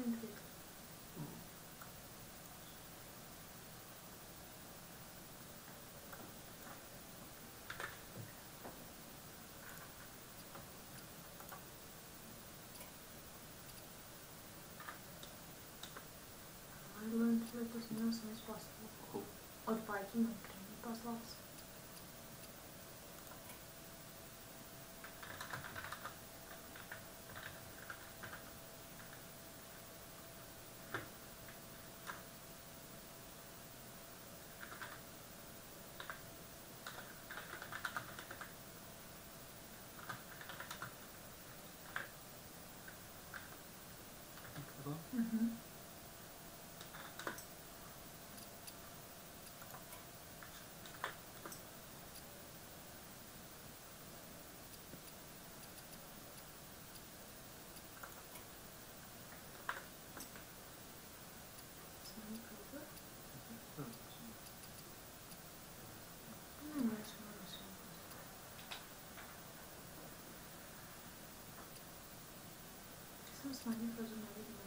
inte riktigt. I learned to let this know as soon as possible. Cool. Or biking och passas. Mhm. Som smaken för som jag vill ha.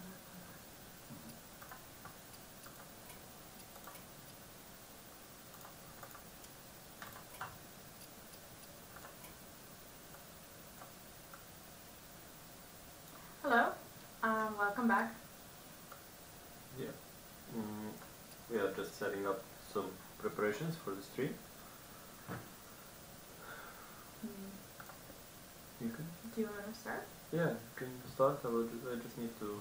Hello, welcome back. Yeah. We are just setting up some preparations for the stream. You can? Do you want to start? Yeah, you can start. I just need to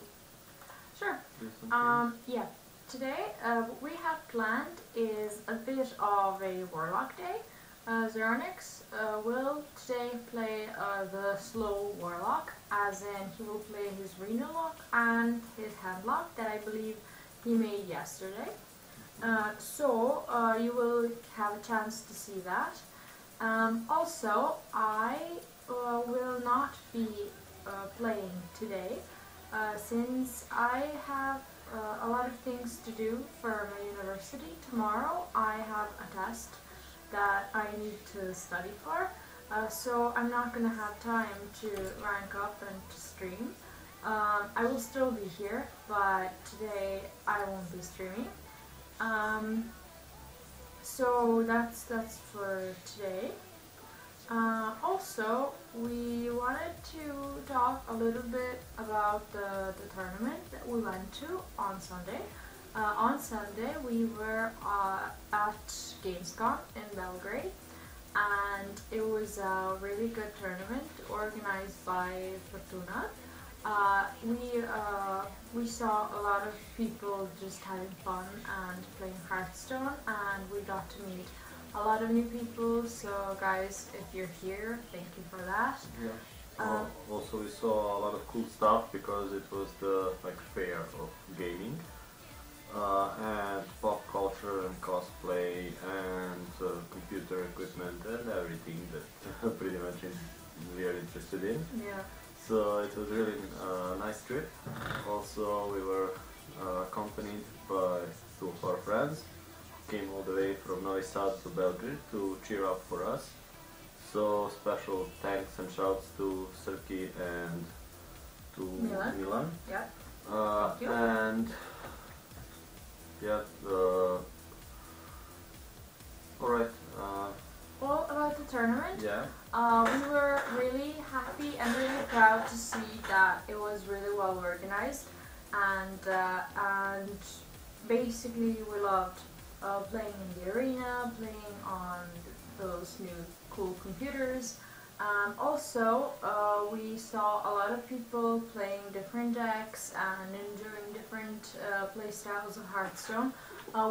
Sure. do something. Yeah. Today, what we have planned is a bit of a Warlock day. Zeronix will today play the slow Warlock, as in he will play his Reno lock and his hand lock that I believe he made yesterday. So you will have a chance to see that. Also, I will not be playing today since I have a lot of things to do for my university. Tomorrow I have a test that I need to study for, so I'm not going to have time to rank up and to stream. I will still be here, but today I won't be streaming. So that's for today. Also, we wanted to talk a little bit about the tournament that we went to on Sunday. On Sunday, we were at Gul'dan in Belgrade, and it was a really good tournament organized by Fortuna. We saw a lot of people just having fun and playing Hearthstone, and we got to meet a lot of new people. So guys, if you're here, thank you for that. Yeah. Also, we saw a lot of cool stuff because it was the fair of gaming and pop culture and cosplay and computer equipment and everything that pretty much we are interested in. Yeah. So it was really a nice trip. Also, we were accompanied by two of our friends. Came all the way from Novi Sad to Belgrade to cheer up for us. So special thanks and shouts to Srki and to Milan. Yeah. Thank you. And yeah, alright. Well, about the tournament, Yeah. we were really happy and really proud to see that it was really well organized, and basically we loved playing in the arena, playing on those new cool computers. Also, we saw a lot of people playing different decks and enjoying different play styles of Hearthstone.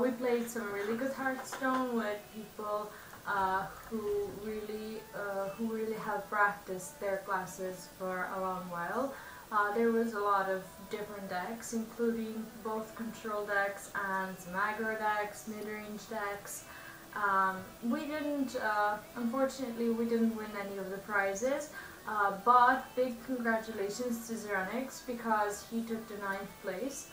We played some really good Hearthstone with people who really have practiced their classes for a long while. There was a lot of different decks, including both control decks and some aggro decks, mid-range decks. Unfortunately, we didn't win any of the prizes, but big congratulations to Zeronix because he took the 9th place.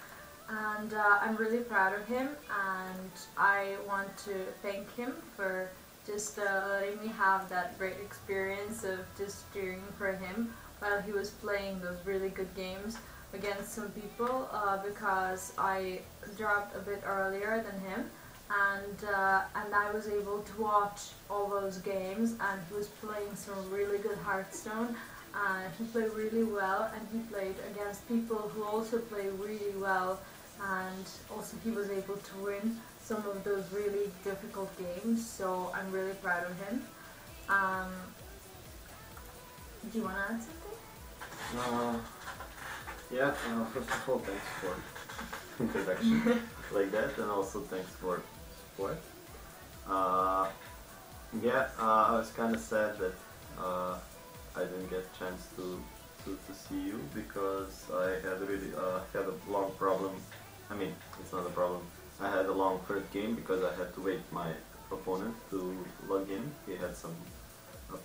And I'm really proud of him, and I want to thank him for just letting me have that great experience of just cheering for him while he was playing those really good games against some people because I dropped a bit earlier than him, and I was able to watch all those games, and he was playing some really good Hearthstone, and he played really well, and he played against people who also play really well, and also he was able to win some of those really difficult games, so I'm really proud of him. Do you want to add something? Yeah, first of all, thanks for introduction like that, and also thanks for support. Yeah, I was kind of sad that I didn't get a chance to see you because I had really had a long problem. I mean, it's not a problem. I had a long first game because I had to wait my opponent to log in. He had some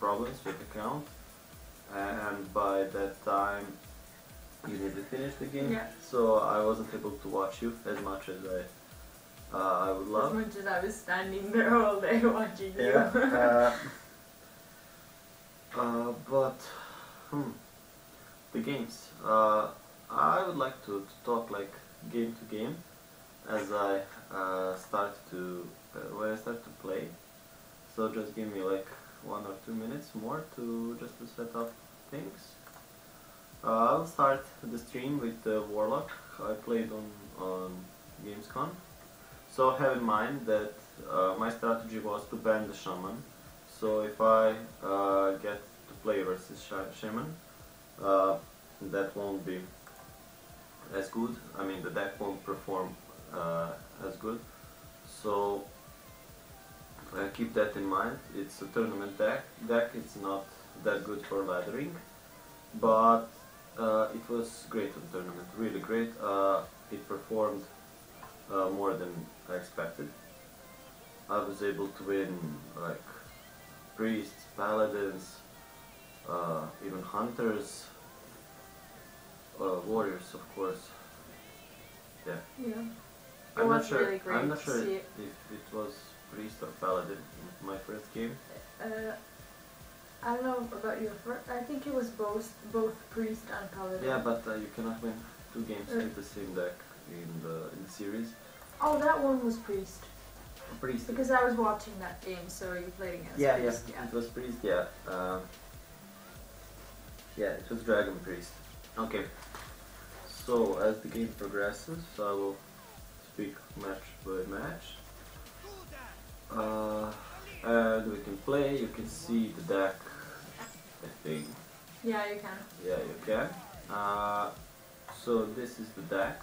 problems with account, and by that time you nearly finished the game. Yeah. So I wasn't able to watch you as much as I would love. As much as I was standing there all day watching you. Yeah. But the games. I would like to talk like game to game as I start to when I start to play. So just give me like 1 or 2 minutes more to just to set up things. I'll start the stream with the Warlock I played on Gamescom. So have in mind that my strategy was to ban the Shaman. So if I get to play versus Shaman, that won't be as good. I mean, the deck won't perform as good. So keep that in mind. It's a tournament deck. It's not that good for laddering, but it was great in the tournament. Really great. It performed more than I expected. I was able to win like priests, paladins, even hunters, warriors, of course. Yeah. Yeah. I'm not was sure. really great I'm not to sure see if it was priest or paladin in my first game. I don't know about your first. I think it was both priest and paladin. Yeah, but you cannot win 2 games with the same deck in the series. Oh, that one was priest. Priest. Because I was watching that game, so you played against priest. Yeah. It was priest. Yeah. Yeah, it was dragon priest. Okay. So as the game progresses, I will speak match by match. And we can play. You can see the deck. I think. Yeah, you can. Yeah, you can. So this is the deck.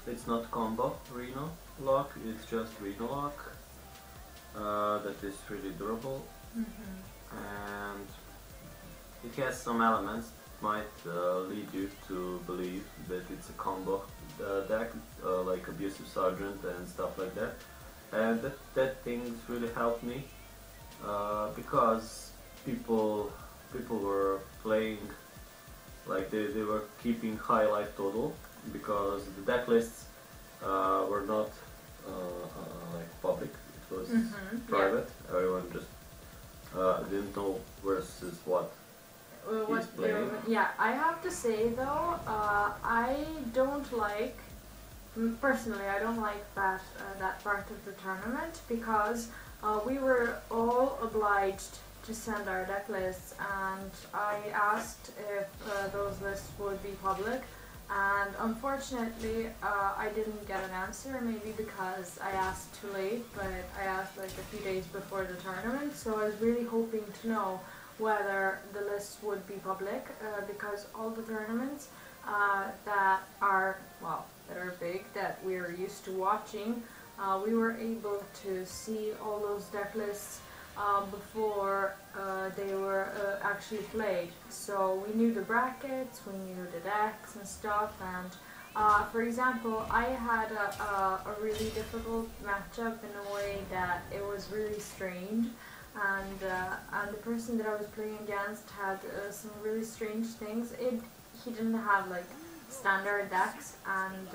It's not combo Reno lock, it's just Reno lock. That is really durable. And it has some elements that might lead you to believe that it's a combo deck, like Abusive Sergeant and stuff like that. And that things really helped me because people were playing like they were keeping high life total because the deck lists were not like public. It was private. Yeah. Everyone just didn't know versus what he's playing. Yeah, I have to say though, I don't like. Personally, I don't like that part of the tournament because we were all obliged to send our deck lists, and I asked if those lists would be public, and unfortunately I didn't get an answer, maybe because I asked too late, but I asked like a few days before the tournament, so I was really hoping to know whether the lists would be public because all the tournaments that are big, that we're used to watching, we were able to see all those deck lists before they were actually played. So we knew the brackets, we knew the decks and stuff, and for example, I had a really difficult matchup in a way that it was really strange, and the person that I was playing against had some really strange things. He didn't have like standard decks, and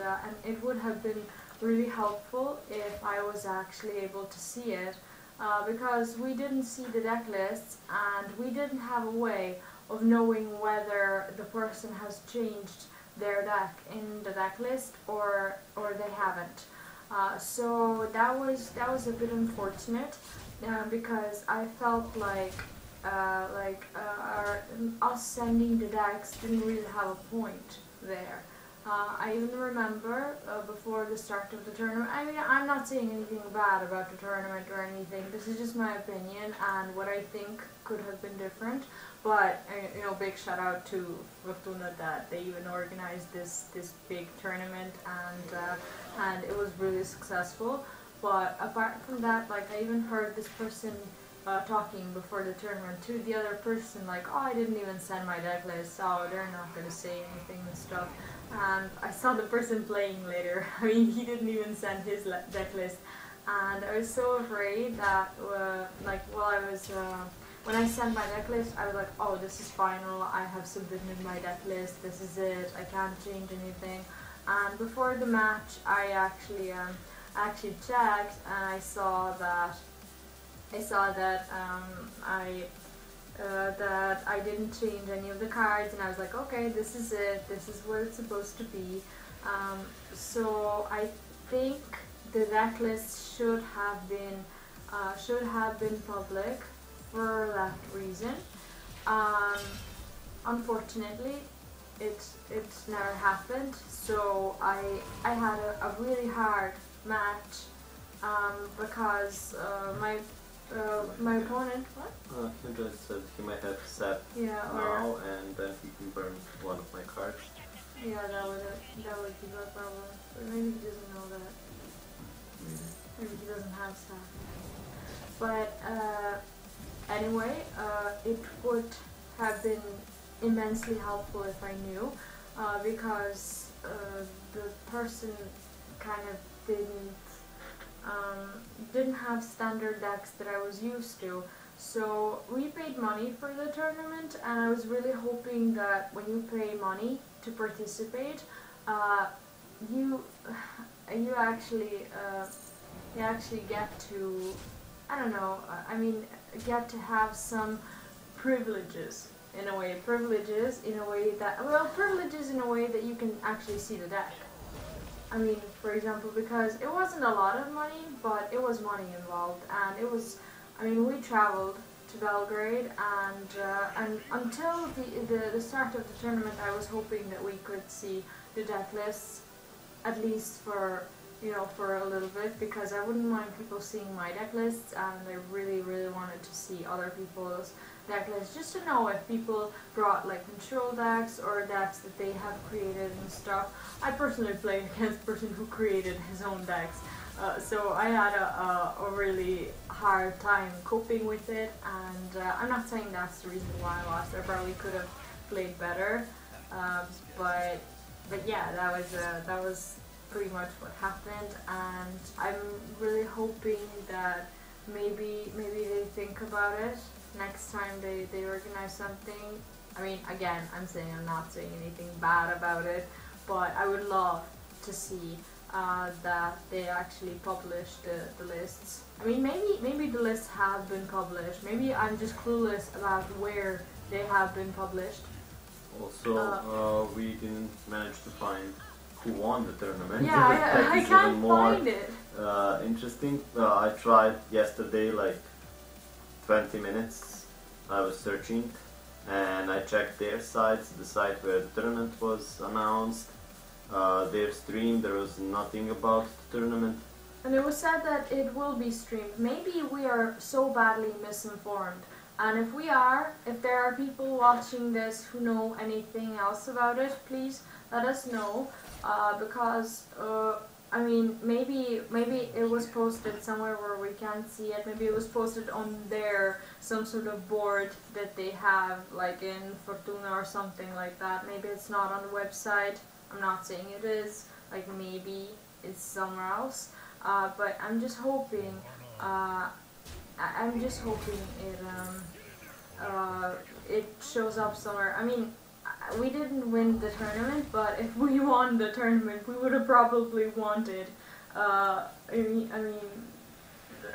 it would have been really helpful if I was actually able to see it, because we didn't see the deck lists and we didn't have a way of knowing whether the person has changed their deck in the deck list or they haven't. So that was a bit unfortunate because I felt like us sending the decks didn't really have a point there. I even remember before the start of the tournament, I mean, I'm not saying anything bad about the tournament or anything, this is just my opinion and what I think could have been different, but, you know, big shout out to Fortuna that they even organized this big tournament and it was really successful. But apart from that, like, I even heard this person talking before the tournament to the other person, like, oh, I didn't even send my deck list, so they're not going to say anything and stuff. And I saw the person playing later. I mean, he didn't even send his deck list, and I was so afraid that, like, while I was, when I sent my deck list, I was like, oh, this is final, I have submitted my deck list, this is it, I can't change anything. And before the match, I actually checked, and I saw that I didn't change any of the cards, and I was like, okay, this is it, this is what it's supposed to be. So I think the deck list should have been public for that reason. Unfortunately, it never happened. So I had a really hard match because my opponent, what? He just said he might have set now, and then he can burn one of my cards. Yeah, that would be the problem. But maybe he doesn't know that. Maybe he doesn't have stuff. But anyway, it would have been immensely helpful if I knew, because the person kind of didn't have standard decks that I was used to. So we paid money for the tournament, and I was really hoping that when you pay money to participate, you actually get to, I don't know, I mean, get to have some privileges in a way. Privileges in a way that you can actually see the deck. I mean, for example, because it wasn't a lot of money, but it was money involved, and it was, I mean, we traveled to Belgrade, and until the start of the tournament, I was hoping that we could see the deck lists, at least for, you know, for a little bit, because I wouldn't mind people seeing my deck lists, and I really, really wanted to see other people's deck lists, just to know if people brought like control decks or decks that they have created and stuff. I personally play against the person who created his own decks, so I had a really hard time coping with it, and I'm not saying that's the reason why I lost. I probably could have played better, but yeah, that was pretty much what happened, and I'm really hoping that maybe they think about it next time they organize something. I mean, again, I'm not saying anything bad about it, but I would love to see that they actually publish the lists. I mean, maybe the lists have been published. Maybe I'm just clueless about where they have been published. Also, we didn't manage to find who won the tournament. Yeah, I can't find it. Interesting. I tried yesterday, like 20 minutes. I was searching, and I checked their sites, the site where the tournament was announced, their stream. There was nothing about the tournament. And it was said that it will be streamed. Maybe we are so badly misinformed. And if there are people watching this who know anything else about it, please let us know. Because I mean, maybe it was posted somewhere where we can't see it. Maybe it was posted on some sort of board that they have, like in Fortuna or something like that. Maybe it's not on the website. I'm not saying it is. Like, maybe it's somewhere else. But I'm just hoping. It shows up somewhere. I mean, we didn't win the tournament, but if we won the tournament, we would have probably wanted, I mean,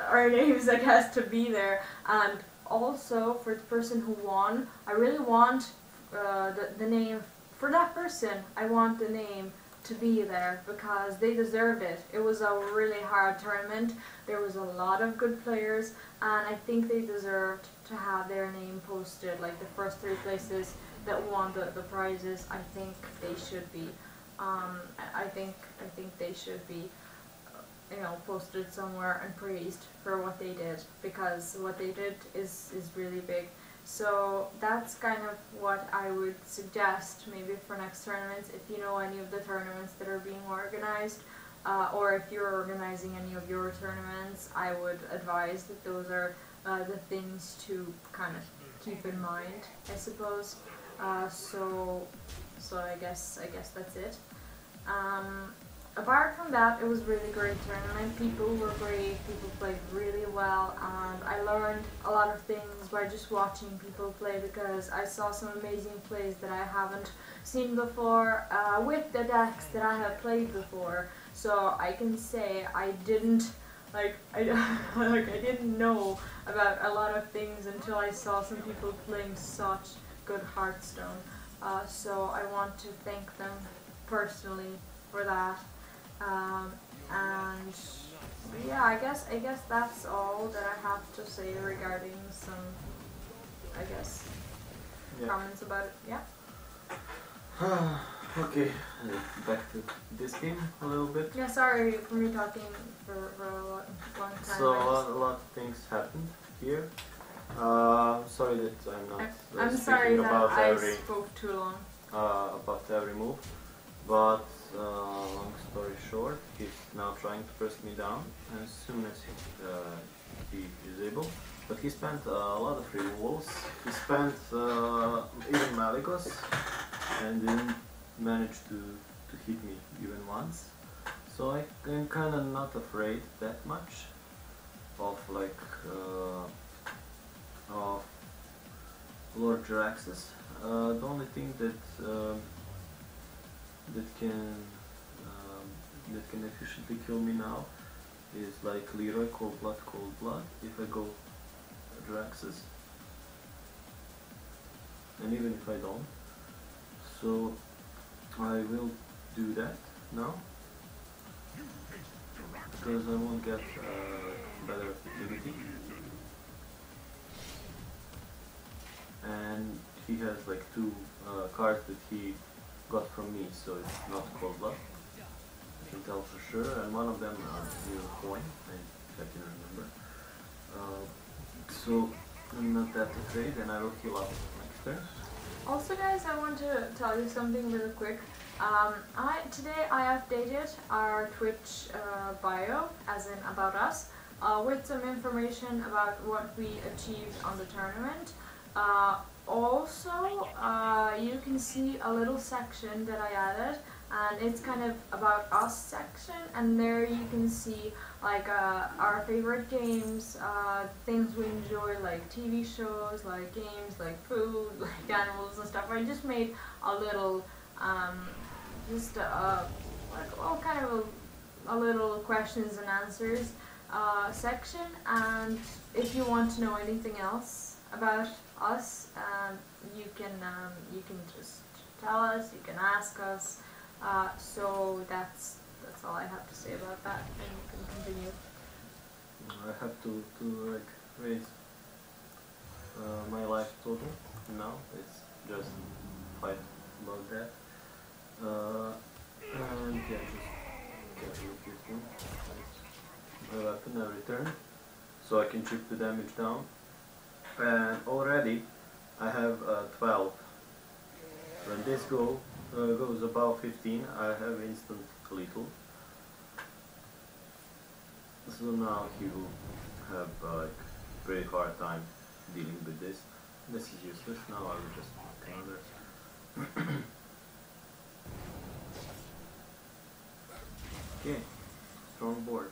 our names, I guess, to be there. And also for the person who won, I really want the name for that person. I want the name to be there because they deserved it. It was a really hard tournament. There was a lot of good players, and I think they deserved to have their name posted. Like the first 3 places that won the prizes, I think they should be. I think they should be, posted somewhere and praised for what they did, because what they did is really big. So that's kind of what I would suggest maybe for next tournaments. If you know any of the tournaments that are being organized, or if you're organizing any of your tournaments, I would advise that those are the things to kind of keep in mind, I suppose. So I guess that's it. Apart from that, it was really great tournament. People were great, people played really well, and I learned a lot of things by just watching people play, because I saw some amazing plays that I haven't seen before with the decks that I have played before. So I can say I didn't I didn't know about a lot of things until I saw some people playing such good Hearthstone. So I want to thank them personally for that. And yeah, I guess that's all that I have to say regarding some, comments about it. Yeah. Okay, back to this game a little bit. Yeah, sorry for me talking for a long time. So a lot of things happened here. Sorry that I'm not I'm speaking sorry that about I every spoke too long. about every move, but long story short, he's now trying to press me down as soon as he is able. But he spent a lot of removals. He spent even Malicos and didn't manage to hit me even once. So I'm kind of not afraid that much of of Lord Jaraxxus. The only thing that can efficiently kill me now is like Leroy Cold Blood if I go Jaraxxus, and even if I don't. So I will do that now, because I won't get better activity. And he has like 2 cards that he got from me, so it's not Cold Blood. I can tell for sure, and one of them is a coin, I can remember. So I'm not that afraid, and I will heal up next turn. Also, guys, I want to tell you something really quick. Today I updated our Twitch bio, as in about us, with some information about what we achieved on the tournament. Also, you can see a little section that I added, and it's kind of about us section, and there you can see like our favorite games, things we enjoy, like TV shows, like games, like food, like animals and stuff. I just made a little kind of a little questions and answers section, and if you want to know anything else about us, you can just tell us, you can ask us. So that's all I have to say about that, and you can continue. I have to like raise my life total now. It's just 5 about that. And yeah, just get rid of this one. My weapon every turn, so I can chip the damage down. And already I have 12. When this goes above 15, I have instant lethal. So now he will have like pretty hard time dealing with this. This is useless. Now I will just counter. Okay, strong board.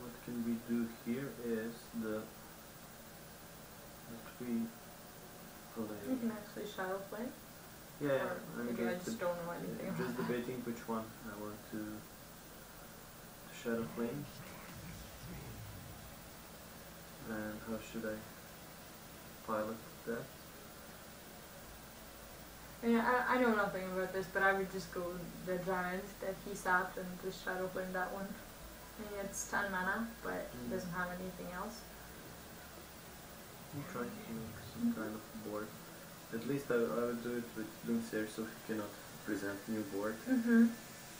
What can we do here is that we play. You can actually shadow play. Yeah, Maybe I just don't know anything. Just debating which one I want to shadow flame. And how should I pilot that? I know nothing about this, but I would just go with the giant that he sapped and just shadow flame that one. I mean, it's 10 mana, but it doesn't have anything else. I'm trying to make some kind of board. At least I will do it with Doomsayer, so he cannot present new board. So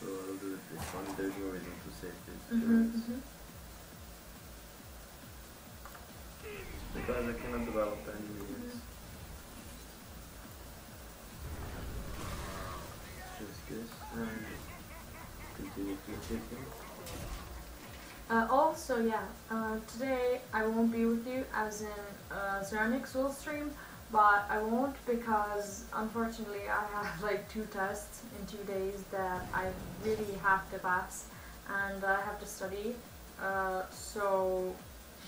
I'll do it this one. There's no reason to save this giants. Because I cannot develop any units. Just this and continue to hit him. Also, today I won't be with you, as in Xeronix will stream, but I won't because unfortunately I have like 2 tests in 2 days that I really have to pass, and I have to study, so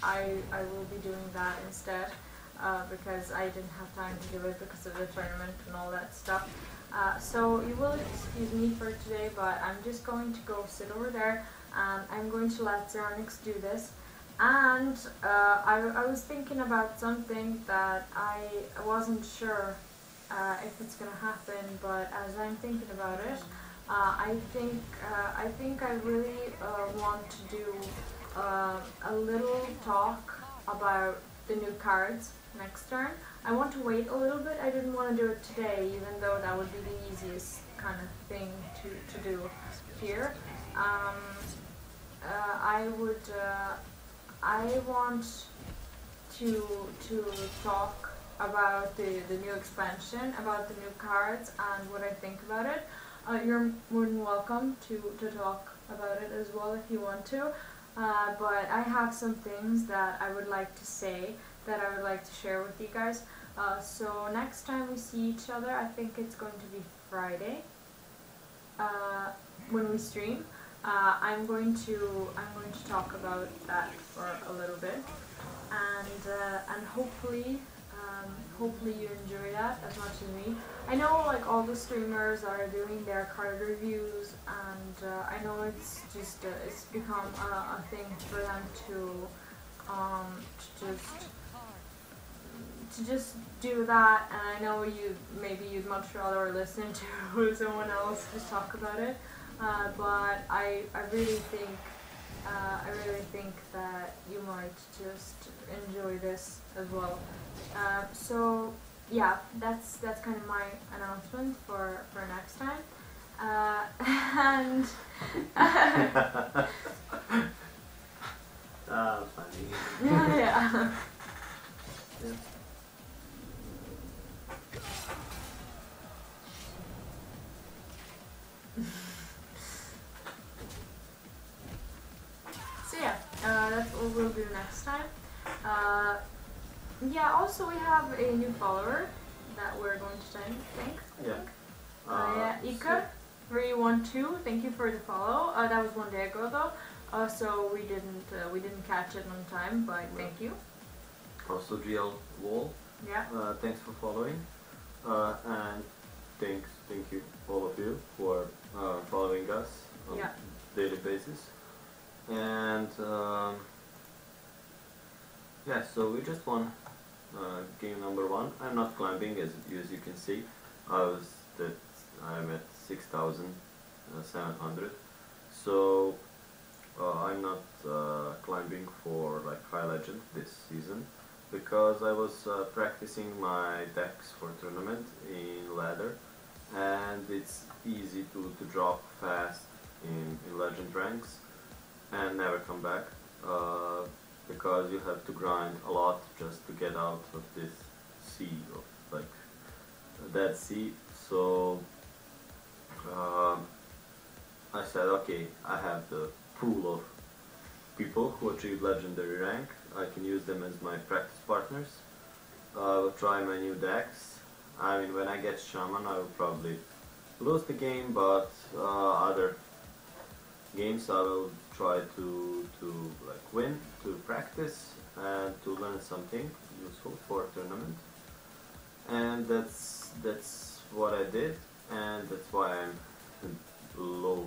I will be doing that instead, because I didn't have time to do it because of the tournament and all that stuff. So you will excuse me for today, but I'm just going to go sit over there and I'm going to let Xeronix do this. And I was thinking about something that I wasn't sure if it's gonna happen, but as I'm thinking about it, I think I really want to do a little talk about the new cards next turn. I want to wait a little bit. I didn't want to do it today, even though that would be the easiest kind of thing to do here. I want to talk about the new expansion, about the new cards, and what I think about it. You're more than welcome to talk about it as well if you want to. But I have some things that I would like to say, that I would like to share with you guys. So next time we see each other, I think it's going to be Friday when we stream. I'm going to talk about that for a little bit, and hopefully you enjoy that as much as me. I know like all the streamers are doing their card reviews, and I know it's just it's become a thing for them to just do that, and I know you'd much rather listen to someone else just talk about it, but I really think that you might just enjoy this as well. So yeah, that's kind of my announcement for next time, and Funny. yeah. Yeah. So yeah, that's what we'll do next time. Yeah, also we have a new follower that we're going to thank. Yeah. Ika312, thank you for the follow. That was 1 day ago though, so we didn't catch it on time, but thank you. Also GL Wall. Yeah. Thanks for following, and thank you all of you for following us on a daily basis. And yeah, so we just won game number 1. I'm not climbing, as you can see. I'm at 6,700. So I'm not climbing for like high legend this season, because I was practicing my decks for tournament in ladder, and it's easy to drop fast in legend ranks and never come back, because you have to grind a lot just to get out of this sea, of like that sea. So I said, okay, I have the pool of people who achieved legendary rank. I can use them as my practice partners. I will try my new decks. I mean, when I get Shaman, I will probably lose the game, but other games I will try to like win, to practice, and to learn something useful for a tournament. And that's what I did, and that's why I'm low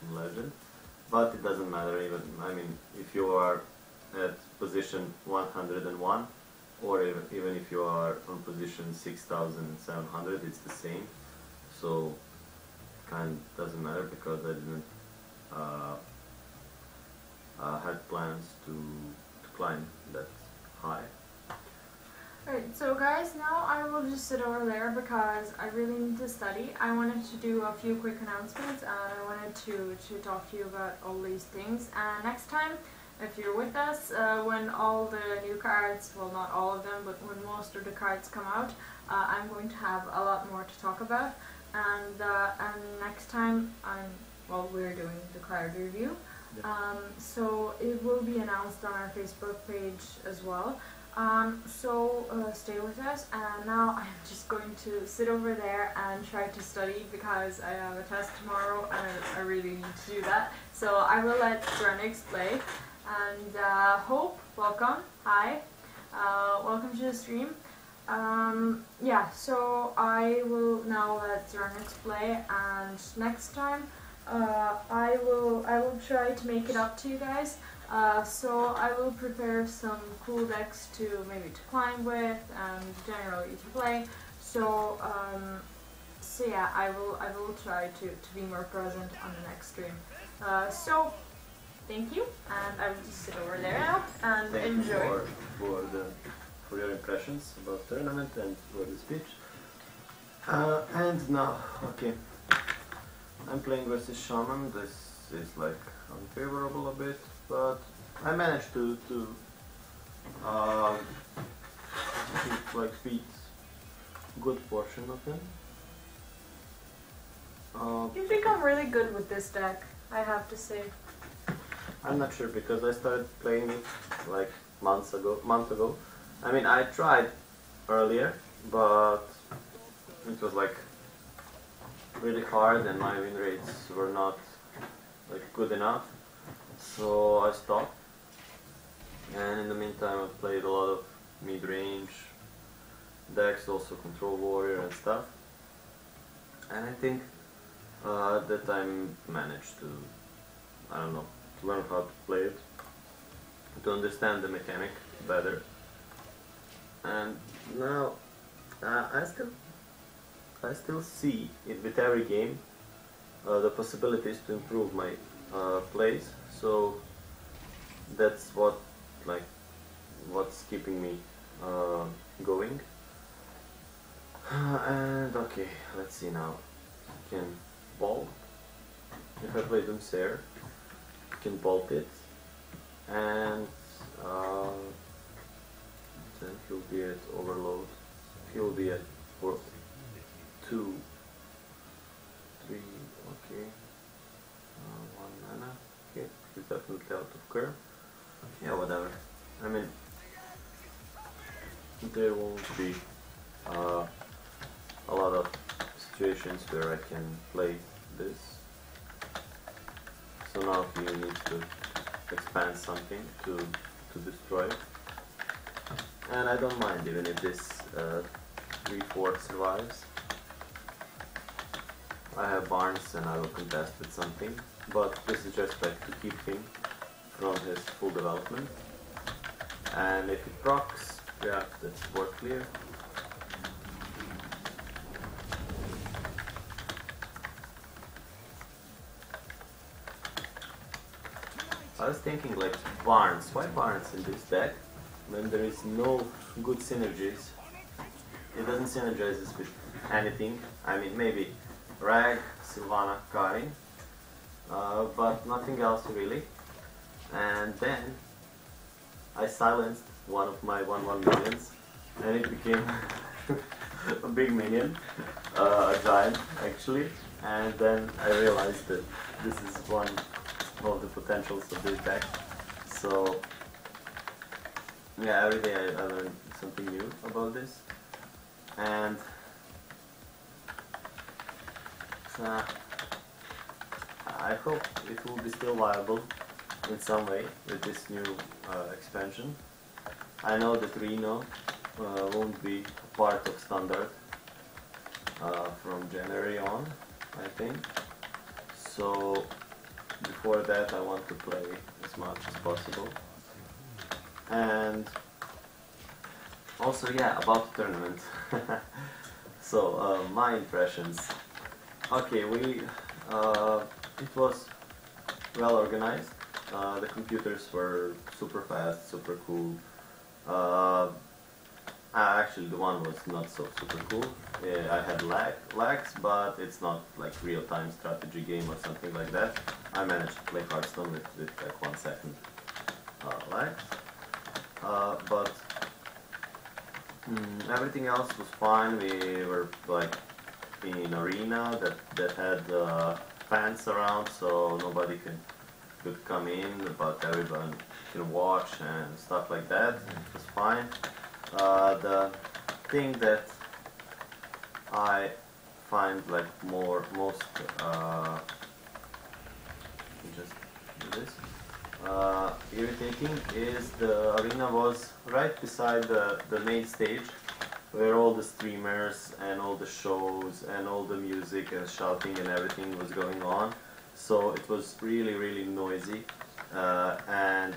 in legend. But it doesn't matter even. I mean, if you are at position 101, or even if you are on position 6700, it's the same. So kind of doesn't matter because I didn't had plans to climb that high. Alright, so guys, now I will just sit over there because I really need to study. I wanted to do a few quick announcements and I wanted to talk to you about all these things. And next time, if you're with us, when all the new cards, well not all of them, but when most of the cards come out, I'm going to have a lot more to talk about. And next time, we're doing the card review. Yeah. So it will be announced on our Facebook page as well. Stay with us, and now I'm just going to sit over there and try to study because I have a test tomorrow and I really need to do that. So I will let Zernix play, and Hope, welcome, hi, welcome to the stream. So I will now let Zernix play, and next time I will try to make it up to you guys. So I will prepare some cool decks to maybe to climb with and generally to play. So yeah, I will try to be more present on the next stream. So thank you, and I will just sit over there now and enjoy. Thank you for your impressions about the tournament and for the speech. And now, okay, I'm playing versus Shaman. This is like unfavorable a bit, but I managed to beat good portion of him. You've become really good with this deck, I have to say. I'm not sure because I started playing it like month ago. I mean, I tried earlier, but it was like really hard and my win rates were not like good enough, so I stopped. And in the meantime I played a lot of mid-range decks, also Control Warrior and stuff, and I think that I managed to, I don't know, to learn how to play it, to understand the mechanic better, and now I still see it with every game the possibilities to improve my plays, so that's what's keeping me going. And okay, let's see now. I can bolt. If I play Doomsayer, I can bolt it, and then he'll be at overload. He'll be at 4, 2, 3, okay. 1 mana. Okay, he's definitely out of curve. Yeah, whatever. I mean, there won't be a lot of situations where I can play this. So now he needs to expand something to destroy it. And I don't mind even if this 3/4 survives. I have Barnes and I will contest with something, but this is just like to keep him from his full development. And if it procs, yeah, that's board clear. I was thinking like Barnes, why Barnes in this deck when there is no good synergies? It doesn't synergize with anything. I mean, maybe Rag, Sylvana, Karin, but nothing else really. And then I silenced one of my 1/1 minions, and it became a big minion, a giant actually. And then I realized that this is one of the potentials of this deck. So yeah, every day I learn something new about this, and I hope it will be still viable in some way with this new expansion. I know that Reno won't be part of standard from January on, I think. So before that I want to play as much as possible. And also, yeah, about the tournament. So, my impressions. Okay, it was well organized. The computers were super fast, super cool. Uh, Actually, the one was not so super cool. Yeah, I had lags, but it's not like real-time strategy game or something like that. I managed to play Hearthstone with like 1 second lags. But everything else was fine. We were like in arena that had fans around, so nobody could come in, but everyone can watch and stuff like that. It was fine. The thing that I find like most just do this irritating is the arena was right beside the main stage, where all the streamers and all the shows and all the music and shouting and everything was going on. So it was really noisy, and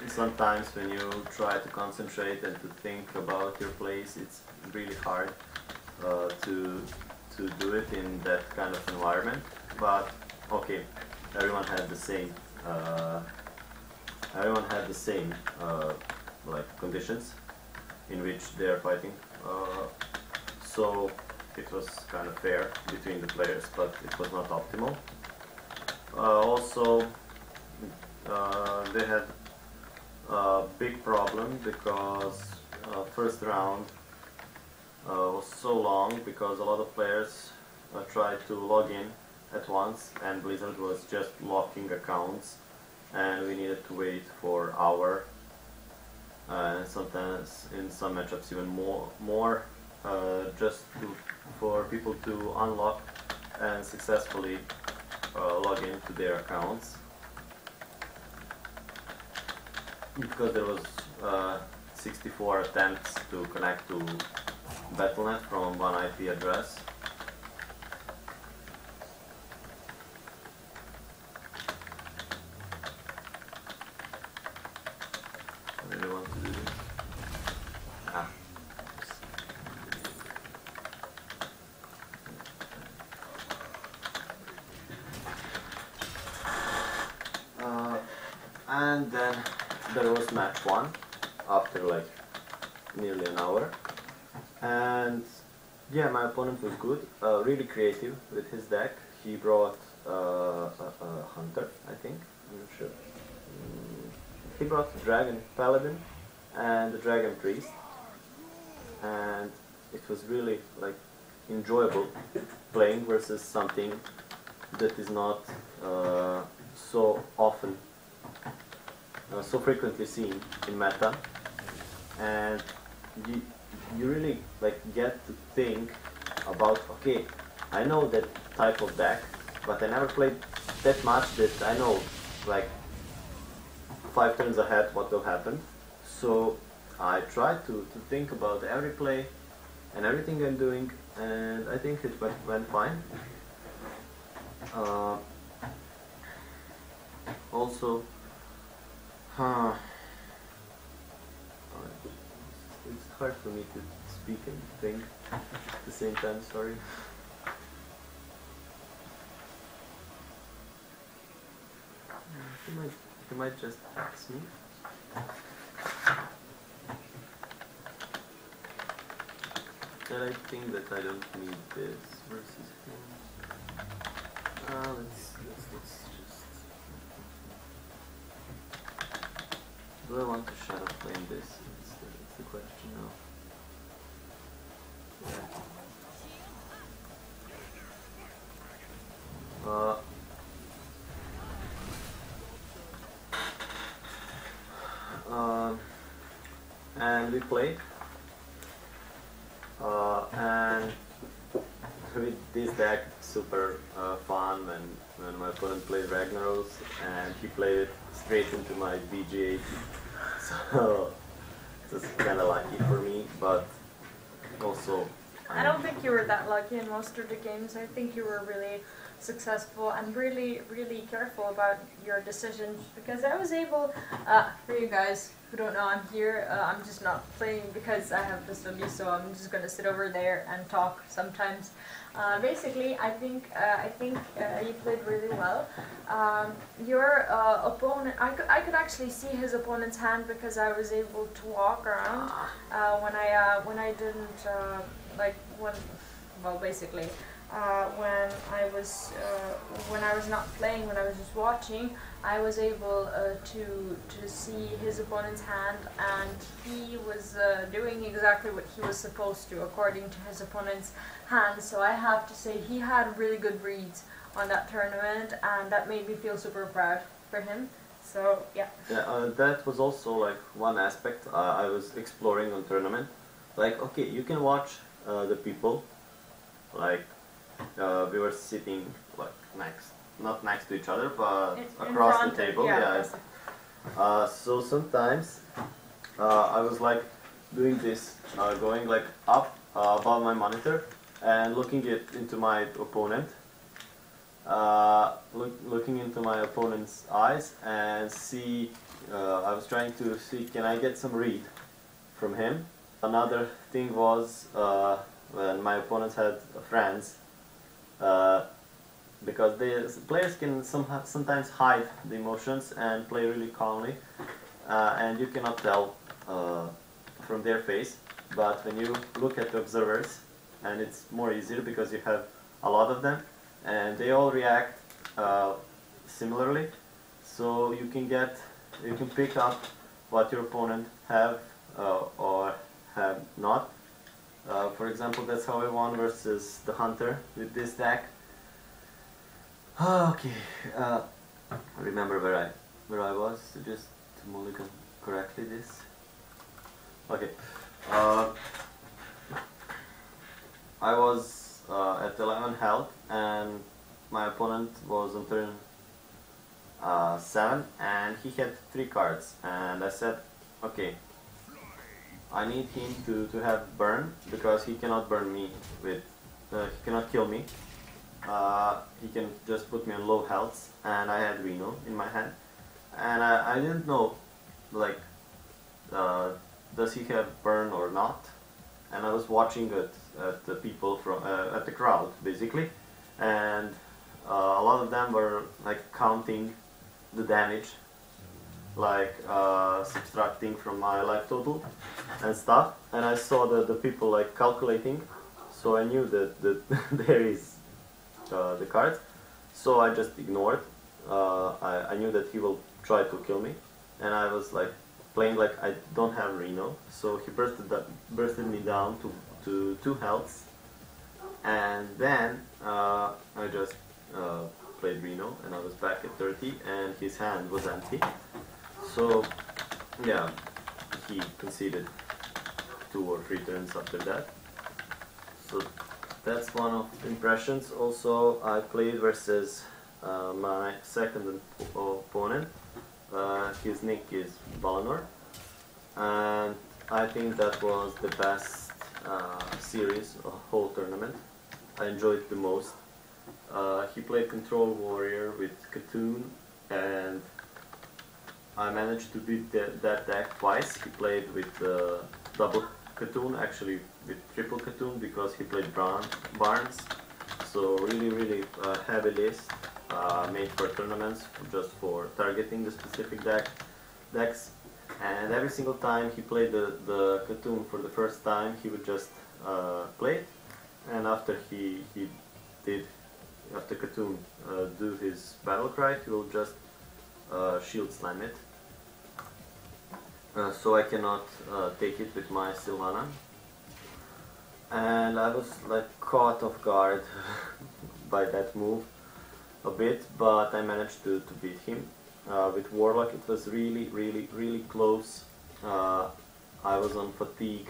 sometimes when you try to concentrate and to think about your plays, it's really hard to do it in that kind of environment. But okay, everyone had the same like conditions in which they are fighting, so it was kind of fair between the players, but it was not optimal. Also, they had a big problem because first round was so long because a lot of players tried to log in at once, and Blizzard was just locking accounts, and we needed to wait for hour, and sometimes in some matchups even more, just for people to unlock and successfully log into their accounts, because there was 64 attempts to connect to Battle.net from one IP address. I really want to do this. And then there was match 1 after like nearly an hour, and yeah, my opponent was good, really creative with his deck. He brought a hunter, I think, I'm not sure. He brought the dragon paladin and the dragon priest, and it was really like enjoyable playing versus something that is not so often so frequently seen in meta, and you really like get to think about, okay, I know that type of deck, but I never played that much that I know like 5 turns ahead what will happen. So I try to think about every play and everything I'm doing, and I think it went fine. Also, it's hard for me to speak and think at the same time, sorry. You might just ask me. That I think that I don't need this versus him. Let's just... Do I want to shadow flame this? It's the question now. And we played, and with this deck, super fun, when my opponent played Ragnaros, and he played it straight into my BG80, so it was kind of lucky for me, but also I don't think you were that lucky in most of the games. I think you were really successful and really, really careful about your decisions, because I was able, for you guys who don't know, I'm here, I'm just not playing because I have to study, so I'm just going to sit over there and talk sometimes. Basically, I think you played really well. Your opponent, I could actually see his opponent's hand because I was able to walk around when I didn't basically when I was not playing, when I was just watching, I was able to see his opponent's hand, and he was doing exactly what he was supposed to according to his opponent's hand. So I have to say he had really good reads on that tournament, and that made me feel super proud for him. So yeah. Yeah, that was also like one aspect I was exploring on tournament. Like, okay, you can watch the people, like we were sitting like not next to each other, but across the table. Yeah. So sometimes I was like doing this, going like up above my monitor and looking into my opponent, looking into my opponent's eyes and see. I was trying to see, can I get some read from him. Another thing was when my opponents had friends, because players can sometimes hide the emotions and play really calmly, and you cannot tell from their face. But when you look at the observers, and it's more easier because you have a lot of them, and they all react similarly, so you can pick up what your opponent have or have not. For example, that's how I won versus the Hunter with this deck. Okay, I remember where I was, so just to mulligan correctly this. Okay, I was at 11 health and my opponent was on turn 7 and he had 3 cards, and I said, okay, I need him to have burn, because he cannot burn me with, he cannot kill me. He can just put me on low health, and I had Reno in my hand, and I didn't know, like, does he have burn or not? And I was watching at the people from at the crowd basically, and a lot of them were like counting the damage, like subtracting from my life total and stuff, and I saw the people like calculating, so I knew that there is the card, so I just ignored. I knew that he will try to kill me, and I was like playing like I don't have Reno, so he bursted me down to 2 healths, and then I just played Reno, and I was back at 30, and his hand was empty. So yeah, he conceded 2 or 3 turns after that. So that's one of the impressions. Also, I played versus my second opponent. His nick is Valinor, and I think that was the best series of whole tournament. I enjoyed it the most. He played Control Warrior with Katoon, and I managed to beat that deck twice. He played with double Katoon, actually with triple Katoon, because he played Barnes. So really heavy list, made for tournaments, just for targeting the specific decks. And every single time he played the Katoon for the first time, he would just play it, and after after Katoon do his battle cry, he will just shield slam it. So I cannot take it with my Sylvana. And I was like caught off guard by that move a bit, but I managed to beat him. With Warlock it was really close. I was on fatigue,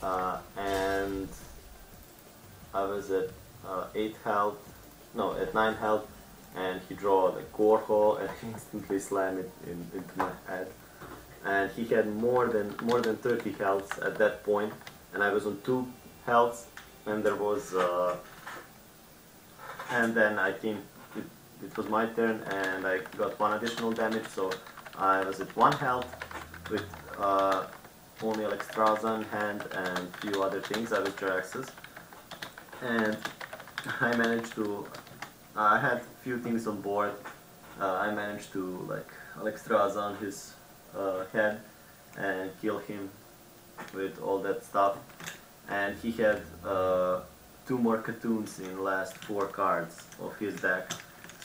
and I was at 8 health, no, at 9 health, and he drew a core hole and instantly slammed it into my head. And he had more than 30 health at that point, and I was on 2 health, and there was and then I came. It was my turn, and I got 1 additional damage, so I was at 1 health with only Alexstrasza in hand and few other things, arbitrary access, and I managed to. I had few things on board. I managed to like Alexstrasza on his head and kill him with all that stuff, and he had 2 more cartoons in the last 4 cards of his deck,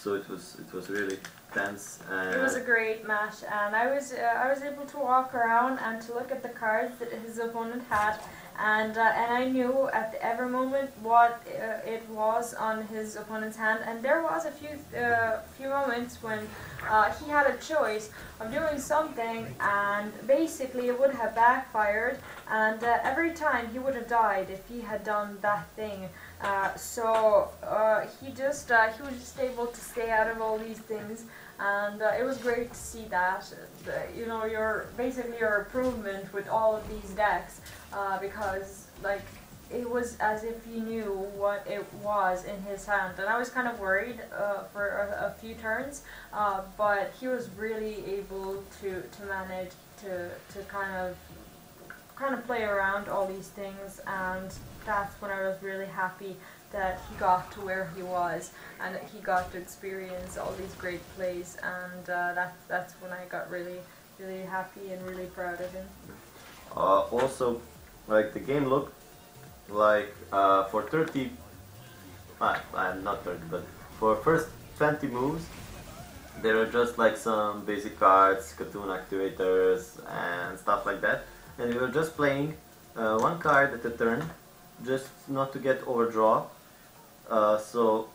so it was really tense. And it was a great match, and I was able to walk around and to look at the cards that his opponent had, and I knew at every moment what it was on his opponent's hand, and there was a few moments when he had a choice of doing something, and basically it would have backfired, and every time he would have died if he had done that thing. So he was just able to stay out of all these things, and it was great to see that. You know, your improvement with all of these decks, because like it was as if he knew what it was in his hand, and I was kind of worried for a few turns, but he was really able to manage to kind of play around all these things, and that's when I was really happy that he got to where he was and that he got to experience all these great plays, and that's when I got really happy and really proud of him. Also, like the game looked like for 30, I'm not 30, but for first 20 moves, there were just like some basic cards, cartoon activators, and stuff like that, and we were just playing 1 card at a turn, just not to get overdraw. So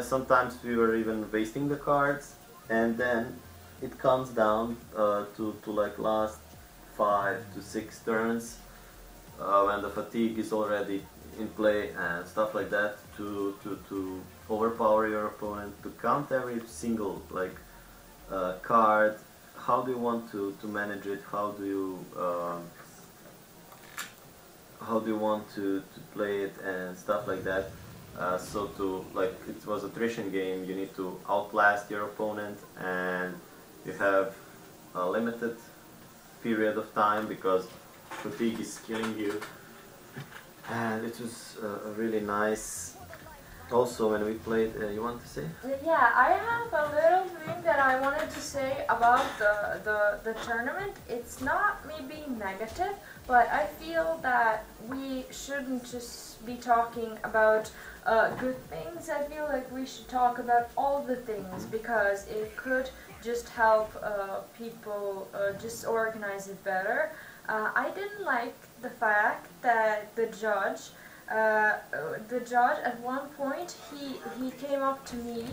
sometimes we were even wasting the cards, and then it comes down to like last 5 to 6 turns when the fatigue is already in play and stuff like that, to overpower your opponent, to count every single like card. How do you want to manage it? How do you want to play it and stuff like that? So to like, it was a attrition game. You need to outlast your opponent, and you have a limited period of time because fatigue is killing you. And it was a really nice. Also, when we played, you want to say? Yeah, I have a little thing that I wanted to say about the tournament. It's not me being negative, but I feel that we shouldn't just be talking about good things. I feel like we should talk about all the things, because it could just help people just organize it better. I didn't like the fact that the judge at one point, he came up to me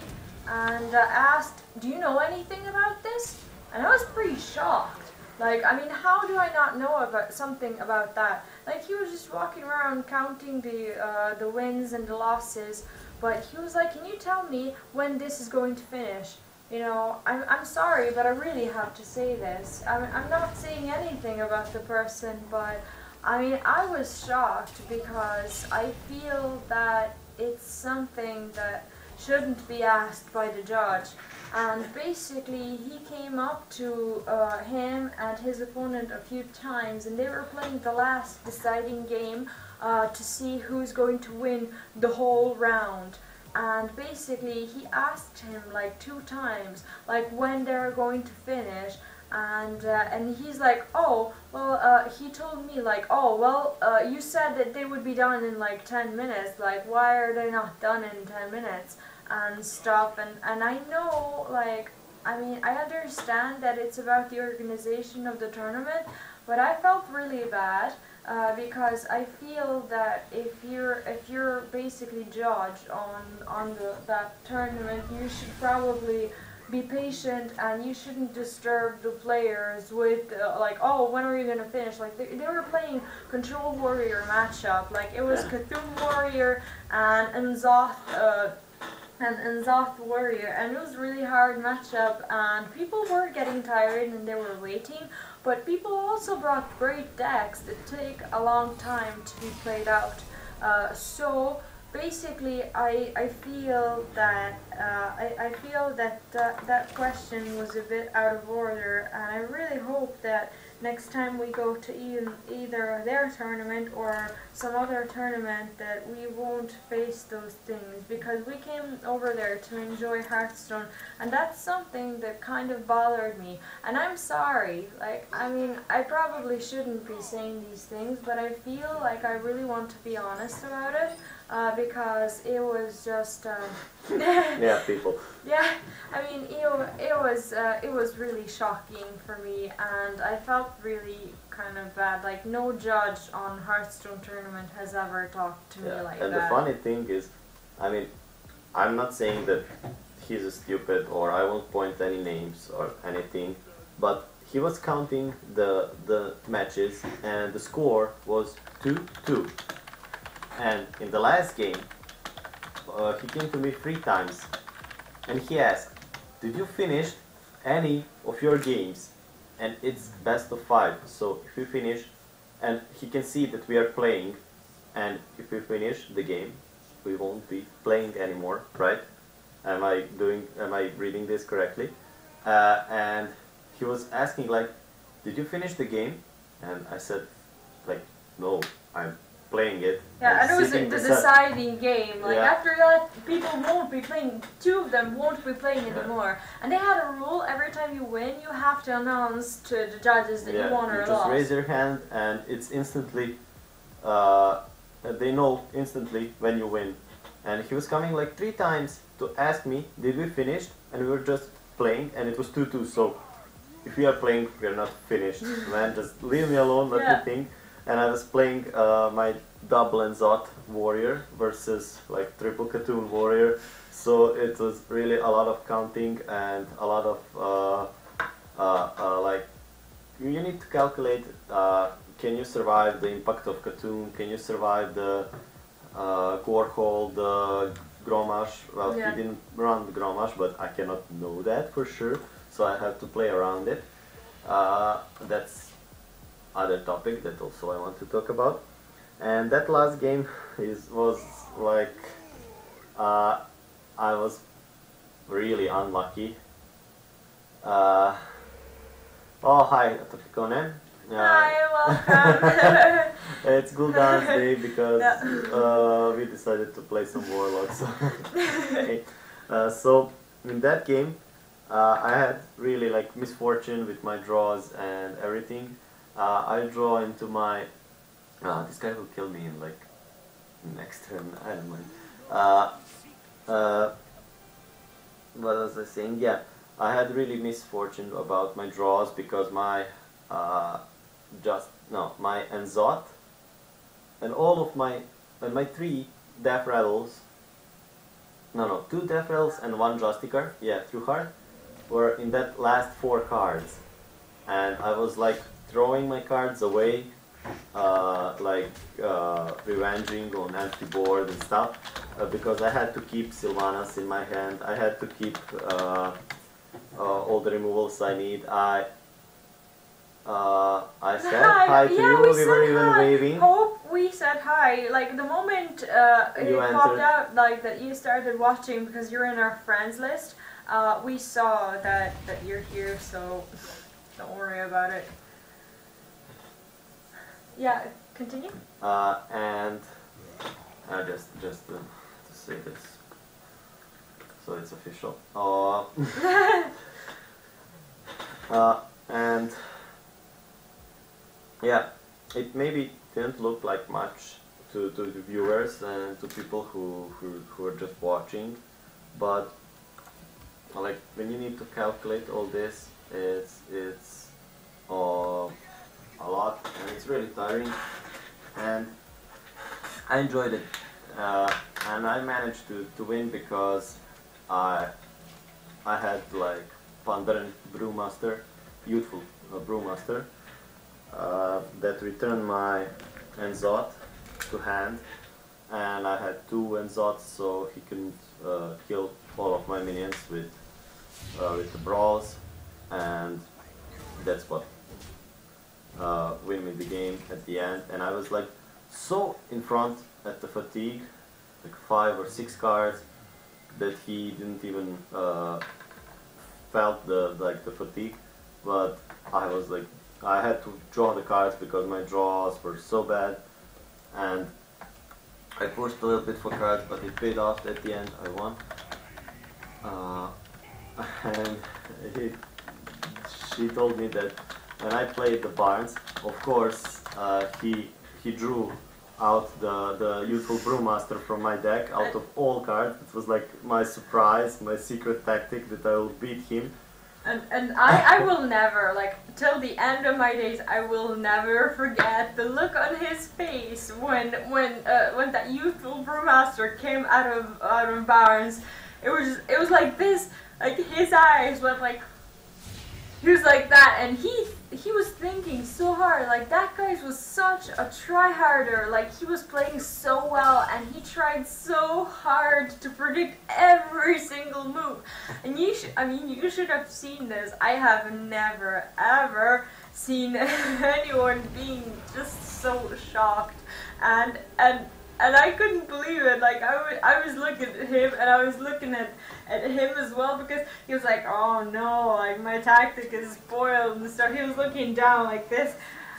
and asked, "Do you know anything about this?" And I was pretty shocked. Like, I mean, how do I not know about something about that? Like, he was just walking around counting the wins and the losses, but he was like, "Can you tell me when this is going to finish?" You know, I'm sorry, but I really have to say this. I'm not saying anything about the person, but I mean, I was shocked because I feel that it's something that shouldn't be asked by the judge. And basically, he came up to him and his opponent a few times, and they were playing the last deciding game to see who's going to win the whole round. And basically, he asked him like 2 times, like when they're going to finish. And he's like, "Oh, well, he told me like, oh, well, you said that they would be done in like 10 minutes, like, why are they not done in 10 minutes, and stuff." And I know, like, I mean, I understand that it's about the organization of the tournament, but I felt really bad, because I feel that if you're basically judged on that tournament, you should probably be patient, and you shouldn't disturb the players with like, "Oh, when are you gonna finish?" Like they were playing Control Warrior matchup, like it was Cthulhu Warrior and N'Zoth Warrior, and it was a really hard matchup, and people were getting tired and they were waiting, but people also brought great decks that take a long time to be played out. So basically, I feel that I feel that that question was a bit out of order, and I really hope that next time we go to either their tournament or some other tournament that we won't face those things, because we came over there to enjoy Hearthstone, and that's something that kind of bothered me. And I'm sorry, like, I mean, I probably shouldn't be saying these things, but I feel like I really want to be honest about it, because it was just Yeah, people. yeah, I mean, it was really shocking for me, and I felt really kind of bad. Like, no judge on Hearthstone tournament has ever talked to me like and that. the funny thing is, I mean, I'm not saying that he's a stupid, or I won't point any names or anything, but he was counting the matches, and the score was 2-2. And in the last game, he came to me 3 times, and he asked, "Did you finish any of your games?" And it's best of 5. So if we finish, and he can see that we are playing, and if we finish the game, we won't be playing anymore, right? Am I reading this correctly? And he was asking like, "Did you finish the game?" And I said, like, "No, I'm playing it." Yeah, and it was the deciding game. Like, Yeah. after that, people won't be playing. 2 of them won't be playing anymore. And they had a rule: every time you win, you have to announce to the judges that you won or you lost. just raise your hand, and it's instantly. They know instantly when you win. And he was coming like 3 times to ask me, "Did we finish?" And we were just playing, and it was 2-2. So if we are playing, we are not finished. Man, just leave me alone. Let me think. And I was playing my double and Zot warrior versus like triple Katoon warrior, so it was really a lot of counting and a lot of like, you need to calculate, can you survive the impact of Katoon, can you survive the Gorhole, the Gromash. Well, he didn't run the Gromash, but I cannot know that for sure, so I have to play around it. That's other topic that also I want to talk about. And that last game was like, I was really unlucky. Oh, hi, Tofikone. Hi, welcome. It's Gul'dan's day because we decided to play some warlocks. Okay. So in that game, I had really like misfortune with my draws and everything. I draw into my. This guy will kill me in like next turn. I don't mind. What was I saying? Yeah, I had really misfortune about my draws because my my Enzot and all of my 3 death rattles. No, 2 death rattles and 1 Justicar. Yeah, through heart were in that last 4 cards, and I was like throwing my cards away, revenging on empty board and stuff, because I had to keep Sylvanas in my hand. I had to keep all the removals I need. I said hi to you. We were even waving. Hope we said hi. Like the moment it popped out, like that you started watching because you're in our friends list. We saw that you're here, so don't worry about it. Yeah, continue. And just to say this, so it's official. And yeah, it maybe didn't look like much to the viewers and to people who are just watching, but like when you need to calculate all this, it's a lot, and it's really tiring, and I enjoyed it, and I managed to win because I had like Pandaren Brewmaster, youthful Brewmaster, that returned my Enzot to hand, and I had 2 Enzots, so he couldn't kill all of my minions with the brawls, and that's what win me the game at the end. And I was like so in front, at the fatigue, like 5 or 6 cards, that he didn't even felt the fatigue, but I was like, I had to draw the cards because my draws were so bad, and I pushed a little bit for cards, but it paid off at the end. I won, and he, she told me that when I played the Barnes, of course, he drew out the youthful brewmaster from my deck out of all cards. It was like my surprise, my secret tactic that I will beat him. And I will never, like, till the end of my days, I will never forget the look on his face when that youthful brewmaster came out of Barnes. It was like this, like his eyes went like, he was like that, and he was thinking so hard. Like, that guy was such a tryharder. Like, he was playing so well, and he tried so hard to predict every single move. And you should have seen this. I have never ever seen anyone being just so shocked, and I couldn't believe it. Like, I was looking at him, and I was looking at him as well, because he was like, oh no, like, my tactic is spoiled and stuff. He was looking down like this,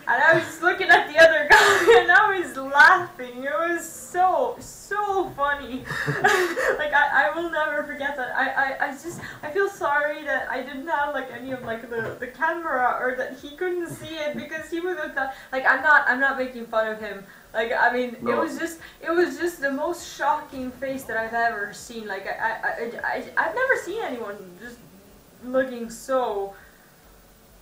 and I was just looking at the other guy, and I was laughing. It was so funny. Like, I will never forget that. I feel sorry that I didn't have like any of like the camera, or that he couldn't see it, because he would have thought, like, I'm not making fun of him. Like, I mean, no. It was just the most shocking face that I've ever seen. Like, I've never seen anyone just looking so,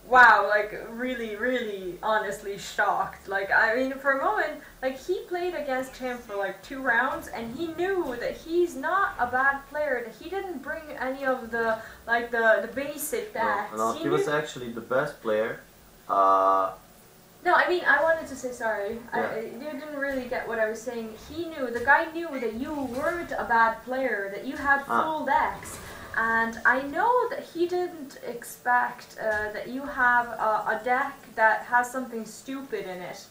wow, like, really honestly shocked. Like, I mean, for a moment, like, he played against him for like 2 rounds, and he knew that he's not a bad player, that he didn't bring any of the, like, the basic decks. No, he was actually the best player. No, I mean, I wanted to say sorry. Yeah. You didn't really get what I was saying. The guy knew that you weren't a bad player, that you had full decks. And I know that he didn't expect that you have a deck that has something stupid in it.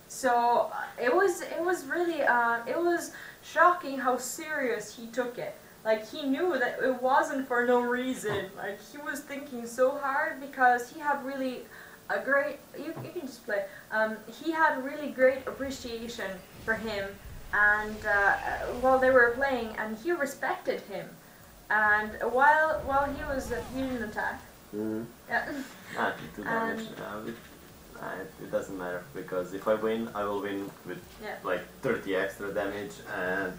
So it was really, it was shocking how serious he took it. Like, he knew that it wasn't for no reason. Like, he was thinking so hard, because he had really a great, you can just play, he had really great appreciation for him, and while they were playing, and he respected him, and while he didn't attack. Mm-hmm. Yeah. To damage. It doesn't matter, because if I win, I will win with like 30 extra damage, and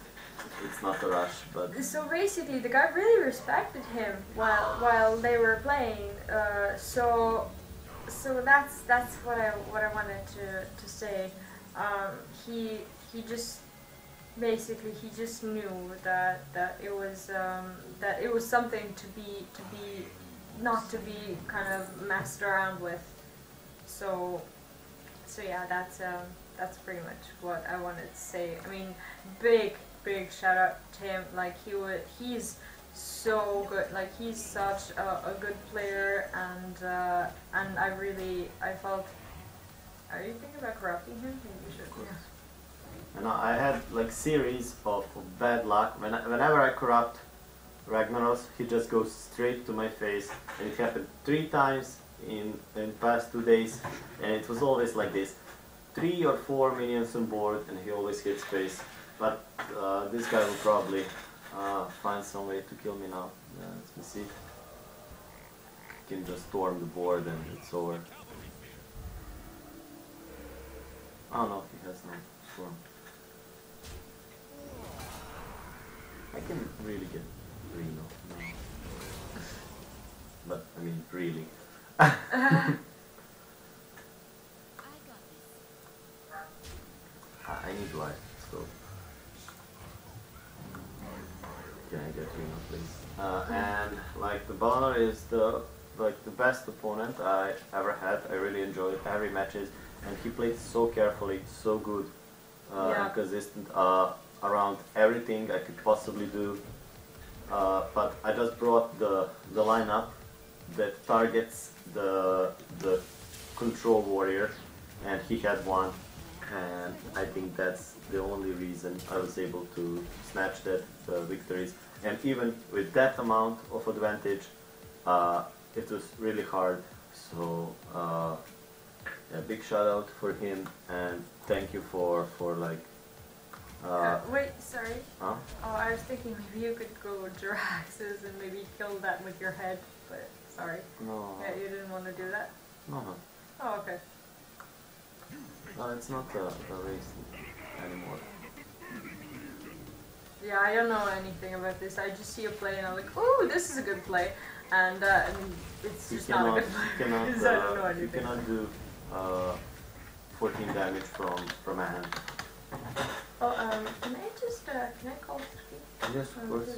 it's not a rush. But so basically, the guy really respected him while they were playing. So that's what I wanted to say. He just basically he just knew that it was something to be not to be kind of messed around with. So yeah, that's pretty much what I wanted to say. I mean, big shout out to him. Like, he's so good. Like, he's such a good player, and I felt. Are you thinking about corrupting him? Maybe you should. Yeah. And I had like series of bad luck. Whenever I corrupt Ragnaros, he just goes straight to my face, and it happened 3 times in past 2 days, and it was always like this: 3 or 4 minions on board, and he always hits face. But this guy will probably find some way to kill me now. Let me see. He can just storm the board and it's over. Oh no, he has no storm. I can really get Reno now. But, I mean, really. I need life, so... Can I get Reno, please? And, like, the Balor is the best opponent I ever had. I really enjoyed every matches, and he played so carefully, so good, and consistent around everything I could possibly do. But I just brought the lineup that targets the control warrior, and he had one, and I think that's the only reason I was able to snatch that victories. And even with that amount of advantage, it was really hard. So yeah, big shout out for him, and thank you for like. Wait, sorry. Huh? Oh, I was thinking maybe you could go Jirax's and maybe kill that with your head, but sorry. No. Yeah, you didn't want to do that? No, no. Oh, okay. No, it's not a race anymore. Yeah, I don't know anything about this. I just see a play and I'm like, oh, this is a good play. And I mean, it's just not a good play because I don't know anything. You cannot do 14 damage from a hand. Oh, can I just, can I call Steve? Yes, of course.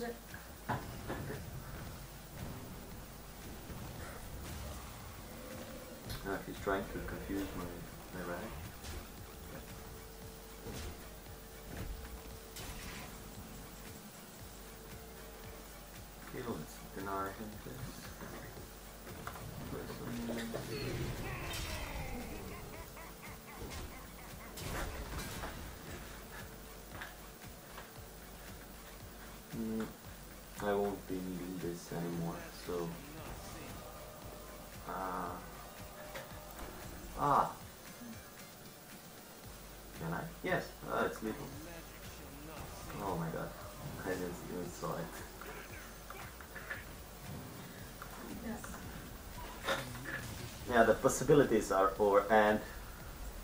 He's trying to confuse my rag. Okay, let's deny him this. I won't be needing this anymore, so can I? Yes, it's legal. Oh my god, I didn't even saw it. Yes. Yeah, the possibilities are over, and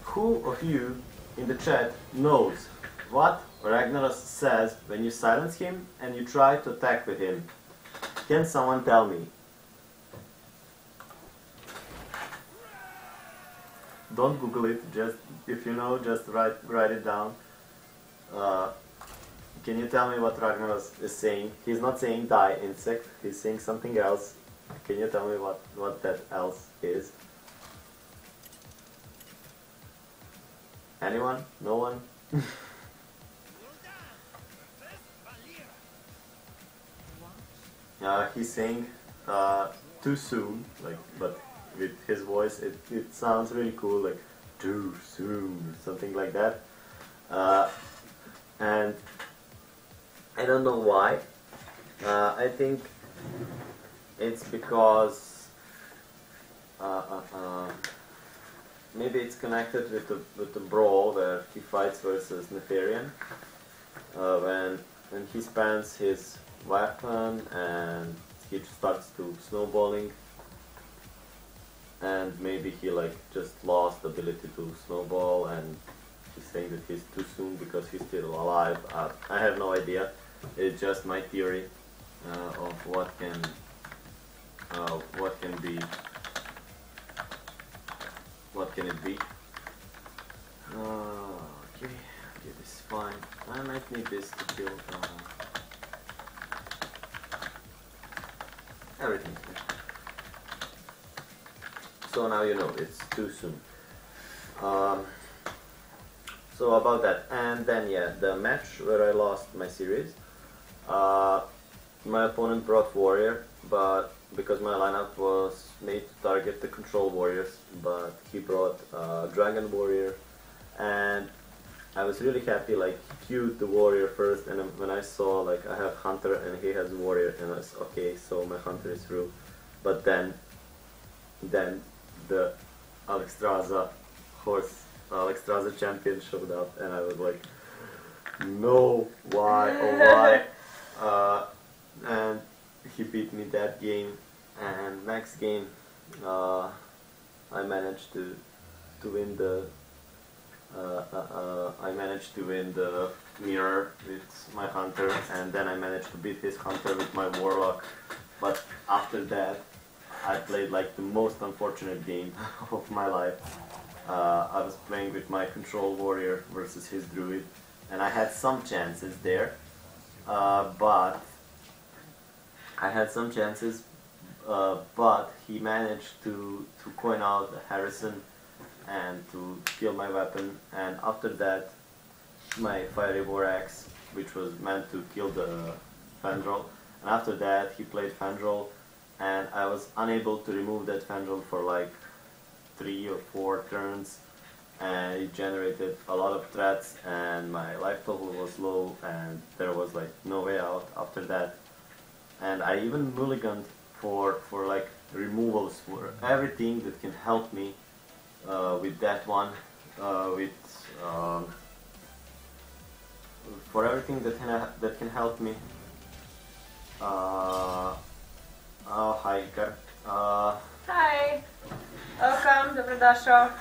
who of you in the chat knows what Ragnaros says when you silence him and you try to attack with him? Can someone tell me? Don't Google it, just if you know, just write it down. Can you tell me what Ragnaros is saying? He's not saying die insect, he's saying something else. Can you tell me what that else is? Anyone? No one? He's saying too soon, like, but with his voice it sounds really cool, like too soon, something like that. And I don't know why. I think it's because maybe it's connected with the brawl where he fights versus Nefarian. When he spends his weapon and he starts to snowballing, and maybe he like just lost the ability to snowball, and he's saying that he's too soon because he's still alive. I have no idea. It's just my theory of what can be. What can it be? Okay, this is fine. I might need this to kill everything. So now you know it's too soon. So about that, and then yeah, the match where I lost my series. My opponent brought warrior, but because my lineup was made to target the control warriors, but he brought dragon warrior, and I was really happy. Like, he queued the warrior first, and when I saw like I have hunter and he has warrior, and I was okay, so my hunter is through. But then the Alexstrasza champion showed up, and I was like, no, why, oh why? And he beat me that game, and next game I managed to win the mirror with my hunter, and then I managed to beat his hunter with my warlock. But after that, I played like the most unfortunate game of my life. I was playing with my control warrior versus his druid, and I had some chances there, but he managed to coin out Harrison and to kill my weapon, and after that my fiery war axe, which was meant to kill the Fandral, and after that he played Fandral, and I was unable to remove that Fandral for like 3 or 4 turns, and it generated a lot of threats, and my life total was low, and there was like no way out after that. And I even mulliganed for like removals for everything that can help me with that one, for everything that can help me. Oh, hi Ikar. Hi! Welcome, dobrodošao.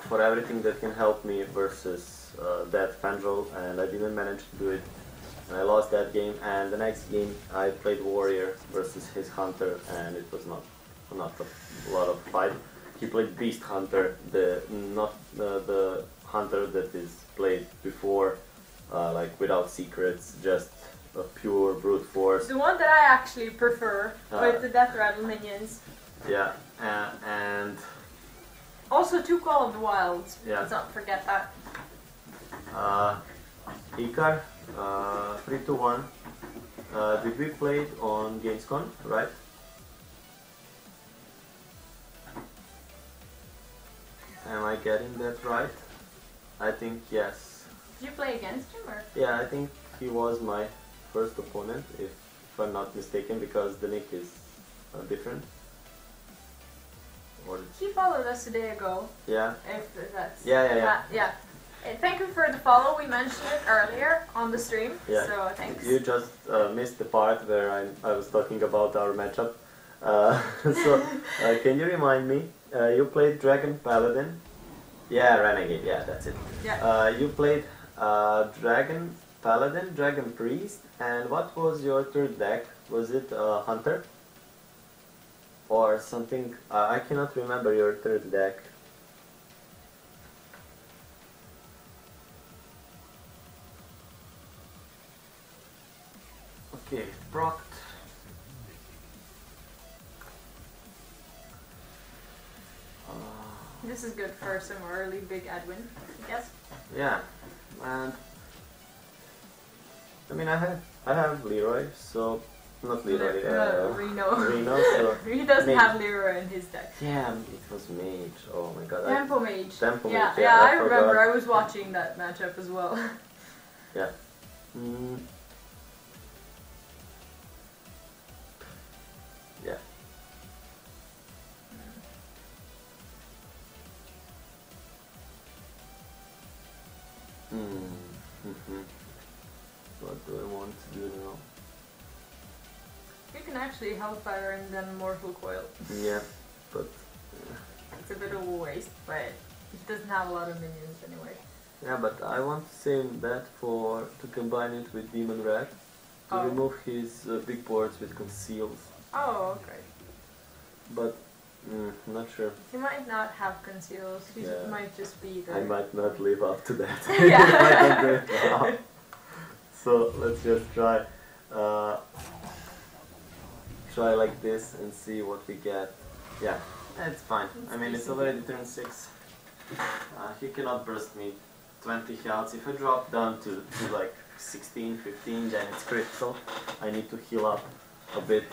For everything that can help me versus that Fandral, and I didn't manage to do it. And I lost that game, and the next game I played Warrior versus his Hunter, and it was not a lot of fight. He played Beast Hunter, not the Hunter that is played before, like without secrets, just a pure brute force. The one that I actually prefer, with the Death Rattle minions. Yeah, and Also 2 Call of the Wilds, yeah. let's not forget that. Ikar, 3-1. Did we play it on Gamescom, right? Am I getting that right? I think yes. Did you play against him or? Yeah, I think he was my first opponent, if I'm not mistaken, because the nick is different. Or He followed us a day ago. yeah. If that's Yeah. Thank you for the follow. We mentioned it earlier on the stream. Yeah. So thanks. You just missed the part where I was talking about our matchup. So can you remind me? You played Dragon Paladin. Yeah, Renegade. Yeah, that's it. Yeah. You played Dragon Paladin, Dragon Priest, and what was your third deck? Was it Hunter? Or something? I cannot remember your third deck. Okay, procced. This is good for some early big Edwin, I guess. Yeah, and I mean I have Leroy, so not Leroy. Reno. Reno. So He doesn't Mage. have Leroy in his deck. yeah, it was Mage. Oh my god. Tempo Mage. Tempo Yeah, Mage, yeah, yeah, I I remember. forgot. I was watching that matchup as well. Yeah. Mm. Yeah. Mm-hmm. What do I want to do now? You can actually Hellfire and then Mortal Coil. Yeah, but It's a bit of a waste, but it doesn't have a lot of minions anyway. yeah, but I want to save that to combine it with Demon Rat to Oh. remove his big boards with conceals. Oh, okay. But not sure. He might not have conceals. He Yeah. might just be the. I might not live up to that. Yeah. I might not do it now. So let's just try. Try like this and see what we get. Yeah, it's fine. I mean, it's already turn 6. He cannot burst me 20 health. If I drop down to like 16, 15, then it's critical. I need to heal up a bit.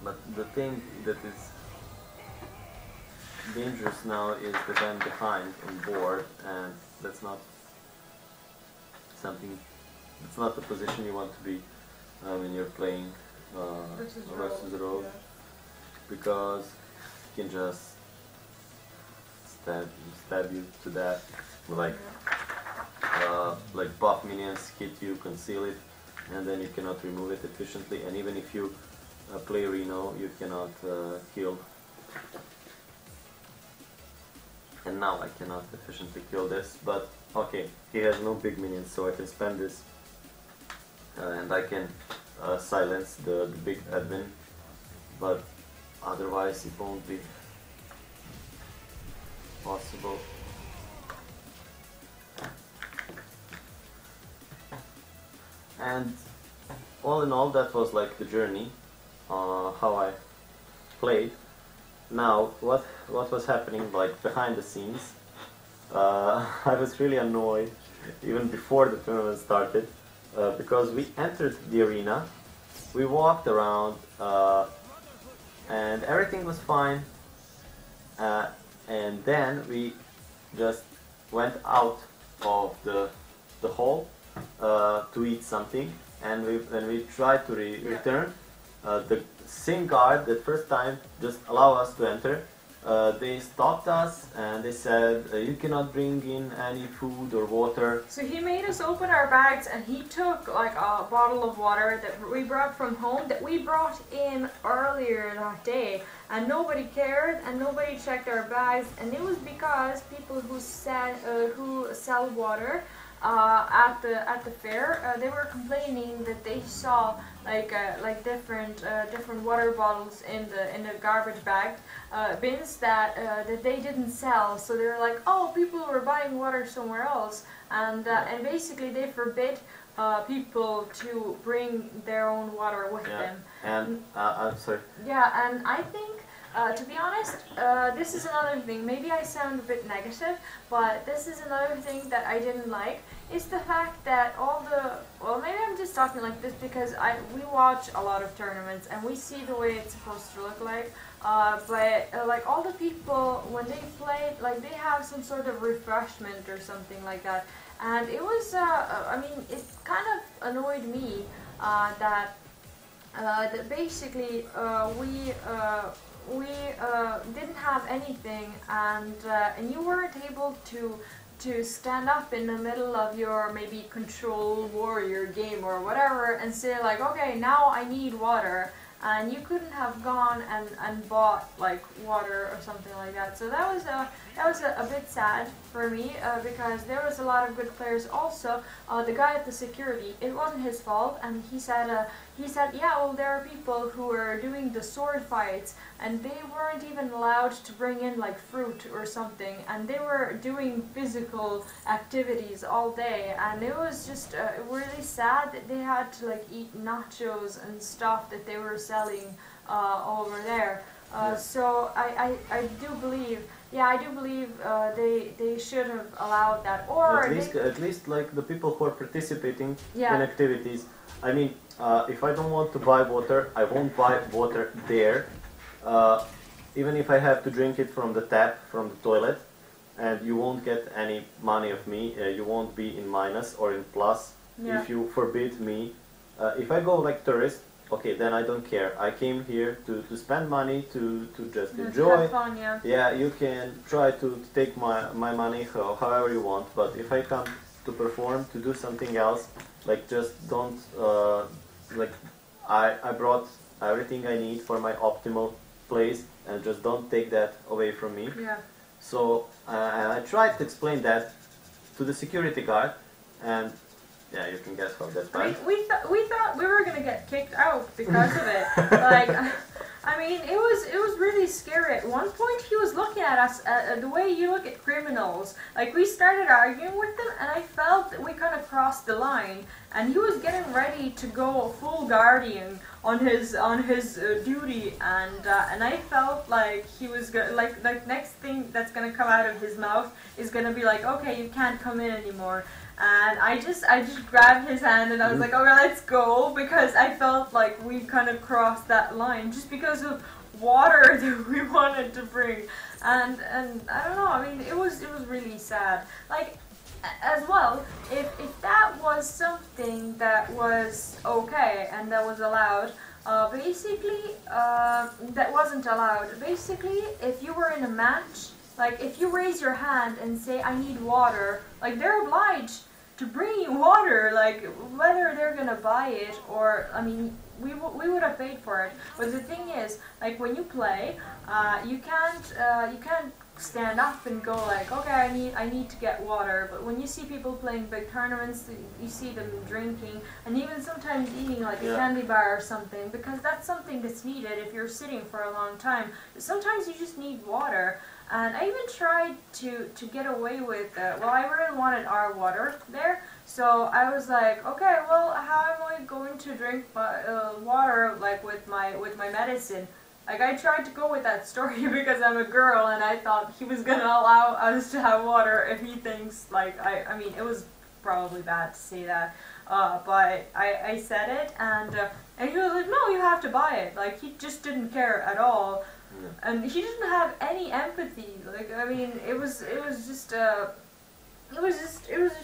But the thing that is dangerous now is that I'm behind on board, and that's not something. It's not the position you want to be when you're playing versus rogue, Yeah. because you can just stab you to death, like buff minions hit you, conceal it, and then you cannot remove it efficiently. And even if you play Reno, you cannot kill. And now I cannot efficiently kill this, but okay, he has no big minions, so I can spend this and I can silence the big admin, but otherwise it won't be possible. And all in all, that was like the journey, how I played. Now, what was happening like behind the scenes? I was really annoyed even before the tournament started, because we entered the arena, we walked around, and everything was fine. and then we just went out of the hall to eat something, and when we tried to return, the same guard that first time just allow us to enter. They stopped us and they said you cannot bring in any food or water. So he made us open our bags and he took like a bottle of water that we brought from home that we brought in earlier that day, and nobody cared and nobody checked our bags, and it was because people who sell water at the fair, they were complaining that they saw like different water bottles in the garbage bag bins that they didn't sell. So they were like, oh, people were buying water somewhere else, and basically they forbid people to bring their own water with them. And I'm sorry. Yeah, and I think. To be honest, this is another thing. Maybe I sound a bit negative, but this is another thing that I didn't like. Is the fact that maybe I'm just talking like this because we watch a lot of tournaments and we see the way it's supposed to look like. But like all the people when they play, like they have some sort of refreshment or something like that, and it was. I mean, it kind of annoyed me that basically we didn't have anything, and you weren't able to stand up in the middle of your maybe control warrior game or whatever and say like, okay, now I need water, and you couldn't have gone and bought like water or something like that. So that was a bit sad for me because there was a lot of good players. Also, the guy at the security, it wasn't his fault, and he said yeah, well, there are people who are doing the sword fights and they weren't even allowed to bring in like fruit or something, and they were doing physical activities all day, and it was just really sad that they had to like eat nachos and stuff that they were selling over there. So I do believe, they should have allowed that, or at least like the people who are participating in Yeah. activities. I mean, if I don't want to buy water, I won't buy water there. Even if I have to drink it from the tap, from the toilet, and you won't get any money of me, you won't be in minus or in plus Yeah. if you forbid me. If I go like tourist, okay, then I don't care. I came here to spend money, to just to enjoy. have fun, yeah. Yeah, you can try to take my money however you want, but if I come to perform, to do something else, like just don't, like I brought everything I need for my optimal place, and just don't take that away from me. Yeah. So, and I tried to explain that to the security guard, and yeah, you can guess how that I mean, went. we thought we were gonna get kicked out because of it. Like, I mean, it was really scary. At one point, he was looking at us the way you look at criminals. Like, we started arguing with them, and I felt that we kind of crossed the line. And he was getting ready to go full guardian on his duty, and I felt like he was like next thing that's gonna come out of his mouth is gonna be like, okay, you can't come in anymore. And I just grabbed his hand and I was like, okay, let's go, because I felt like we kind of crossed that line just because of water that we wanted to bring. And I don't know, I mean, it was really sad. Like, as well, if that was something that was okay and that was allowed, basically, that wasn't allowed. Basically, if you were in a match, like if you raise your hand and say, I need water, like they're obliged to bring you water, like whether they're gonna buy it or, I mean, we would have paid for it. But the thing is, like when you play, you can't stand up and go like, okay, I need to get water. But when you see people playing big tournaments, you see them drinking and even sometimes eating like a candy bar or something, because that's something that's needed if you're sitting for a long time. Sometimes you just need water. And I even tried to get away with, well, I really wanted our water there, so I was like, okay, well, how am I going to drink water like with my medicine? Like, I tried to go with that story because I'm a girl, and I thought he was gonna allow us to have water if he thinks, like, I mean, it was probably bad to say that, but I said it, and he was like, no, you have to buy it. Like, he just didn't care at all. and he didn't have any empathy. Like, I mean, it was just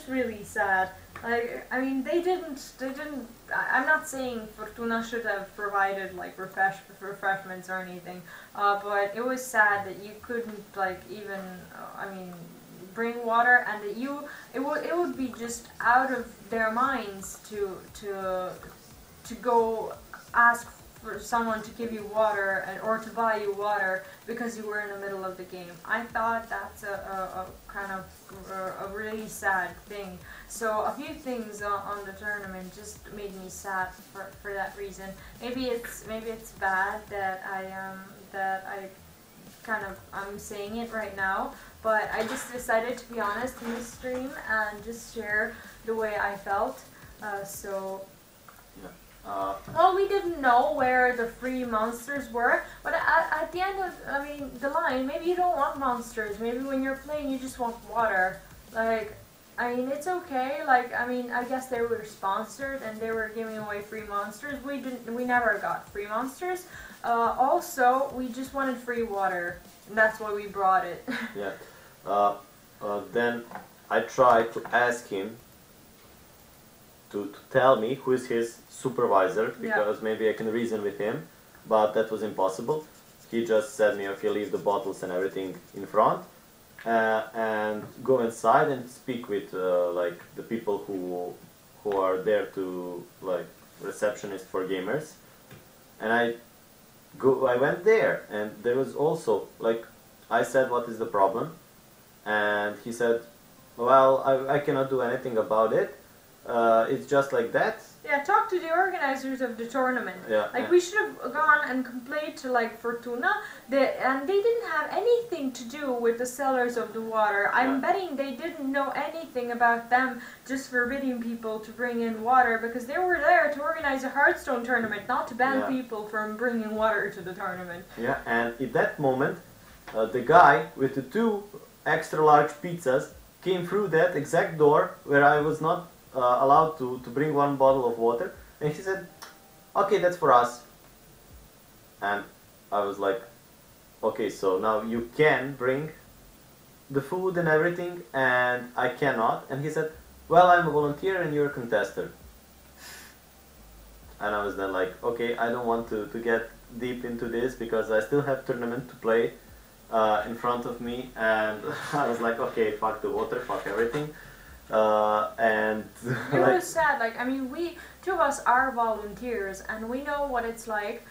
really sad. Like, I mean, they didn't. I'm not saying Fortuna should have provided like refreshments or anything, but it was sad that you couldn't like even. I mean, bring water, and that it would be just out of their minds to go ask for someone to give you water or to buy you water because you were in the middle of the game. I thought that's a kind of a really sad thing. So a few things on the tournament just made me sad for that reason. Maybe it's bad that I'm saying it right now, but I just decided to be honest in this stream and just share the way I felt. Well, we didn't know where the free monsters were, but at the end of, the line, maybe you don't want monsters. Maybe when you're playing, you just want water. Like, I mean, it's okay. Like, I mean, I guess they were sponsored and they were giving away free monsters. We never got free monsters. Also, we just wanted free water, and that's why we brought it. Yeah. Then I tried to ask him to tell me who is his supervisor, because maybe I can reason with him, but that was impossible. He just said me, okay, leave the bottles and everything in front, and go inside and speak with like the people who are there to, like, receptionist for gamers. And I went there, and there was also, like, I said what is the problem, and he said, well, I cannot do anything about it. It's just like that. Yeah, talk to the organizers of the tournament. Yeah, like, we should have gone and complained to, like, Fortuna, and they didn't have anything to do with the sellers of the water. I'm betting they didn't know anything about them just forbidding people to bring in water, because they were there to organize a Hearthstone tournament, not to ban people from bringing water to the tournament. Yeah, and at that moment, the guy with the 2 extra large pizzas came through that exact door where I was not allowed to bring 1 bottle of water, and he said, okay, that's for us. And I was like, okay, so now you can bring the food and everything and I cannot. And he said, well, I'm a volunteer and you're a contester. And I was then like, okay, I don't want to get deep into this because I still have tournament to play in front of me, and I was like, okay, fuck the water, fuck everything. And it was sad. Like, I mean, we 2 of us are volunteers, and we know what it's like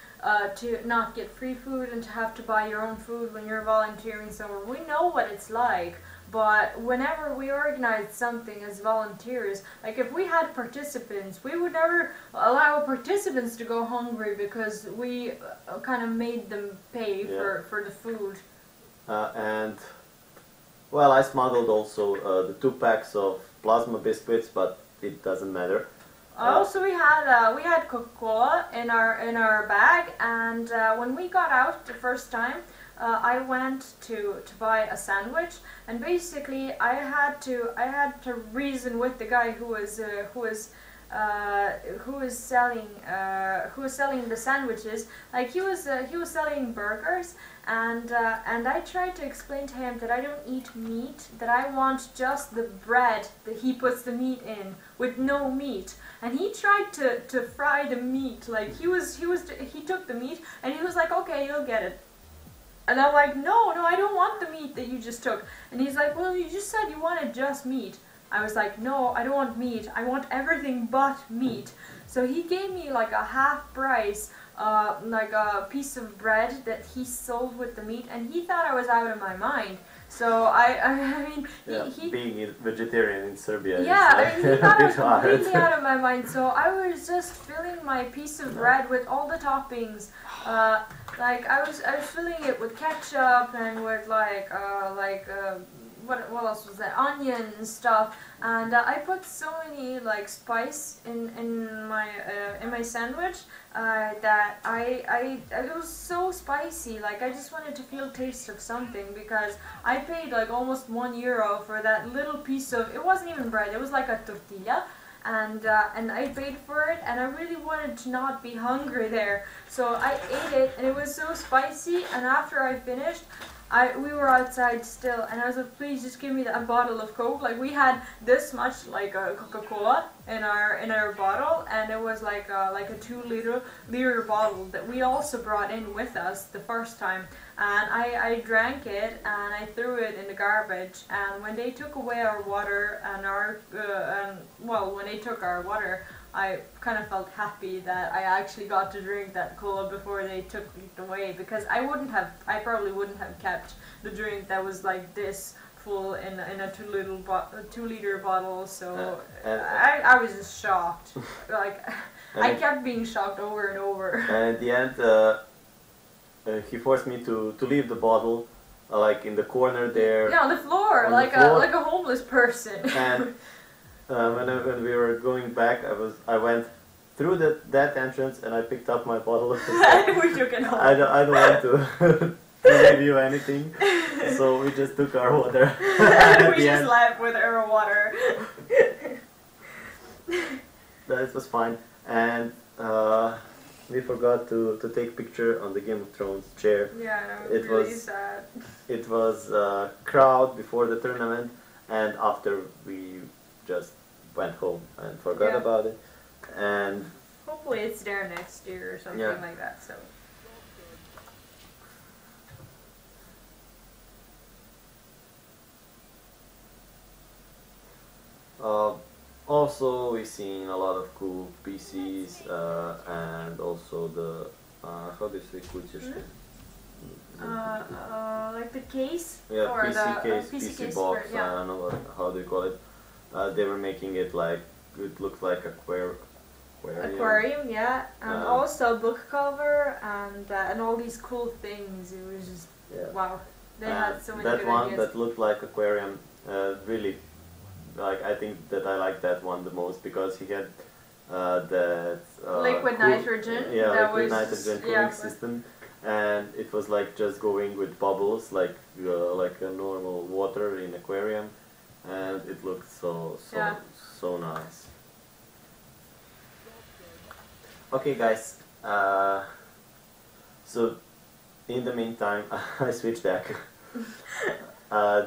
to not get free food and to have to buy your own food when you're volunteering somewhere. We know what it's like. But whenever we organized something as volunteers, like if we had participants, we would never allow participants to go hungry because we kind of made them pay for the food. And well, I smuggled also the 2 packs of plasma biscuits, but it doesn't matter. Also, we had Coca-Cola in our bag, and when we got out the first time, I went to buy a sandwich, and basically I had to reason with the guy who was selling the sandwiches. Like, he was selling burgers, and I tried to explain to him that I don't eat meat, that I want just the bread that he puts the meat in with no meat. And he tried to fry the meat. Like, he took the meat and he was like, okay, you'll get it. And I'm like, no, I don't want the meat that you just took. And he's like, well, you just said you wanted just meat. I was like, no, I don't want meat. I want everything but meat. So he gave me like a half price, like a piece of bread that he sold with the meat, and he thought I was out of my mind. So I mean, he being a vegetarian in Serbia. Yeah, is he thought I was completely out of my mind. So I was just filling my piece of bread with all the toppings. Like, I was filling it with ketchup and with what else was that? Onion and stuff. And I put so many like spice in my sandwich that it was so spicy. Like, I just wanted to feel taste of something, because I paid like almost €1 for that little piece of, it wasn't even bread, it was like a tortilla. and I paid for it, and I really wanted to not be hungry there, so I ate it, and it was so spicy. And after I finished, we were outside still, and I was like, please just give me a bottle of Coke. Like, we had this much like Coca-Cola in our bottle, and it was like a 2-liter bottle that we also brought in with us the first time. And I drank it, and I threw it in the garbage. And when they took away our water when they took our water, I kind of felt happy that I actually got to drink that cola before they took it away, because I probably wouldn't have kept the drink that was like this full in a 2-liter bottle. So I was just shocked. Like, I kept being shocked over and over. And at the end, he forced me to leave the bottle, like in the corner there. Yeah, on the floor, like a homeless person. And when we were going back, I went through that entrance, and I picked up my bottle of And we took it home. I don't want to give you anything, so we just took our water. We just left with our water. That was fine, and we forgot to take picture on the Game of Thrones chair. Yeah, no, it was really sad. It was a crowd before the tournament, and after we just went home and forgot about it. And hopefully it's there next year or something like that. So. Also, we've seen a lot of cool PCs and also the how do you say kuciszki? Like the case? Yeah, or PC the case, PC PC case box, for, yeah. I don't know how do you call it. They were making it like, it looked like aquarium. Aquarium, yeah, and also book cover and all these cool things. It was just wow. They had so many that good one ideas. that looked like aquarium, really, like, I think that I like that one the most, because he had that liquid nitrogen. Yeah, that liquid was nitrogen cooling system, and it was like just going with bubbles, like a normal water in aquarium, and it looked so nice. Okay, guys. So in the meantime, I switched back.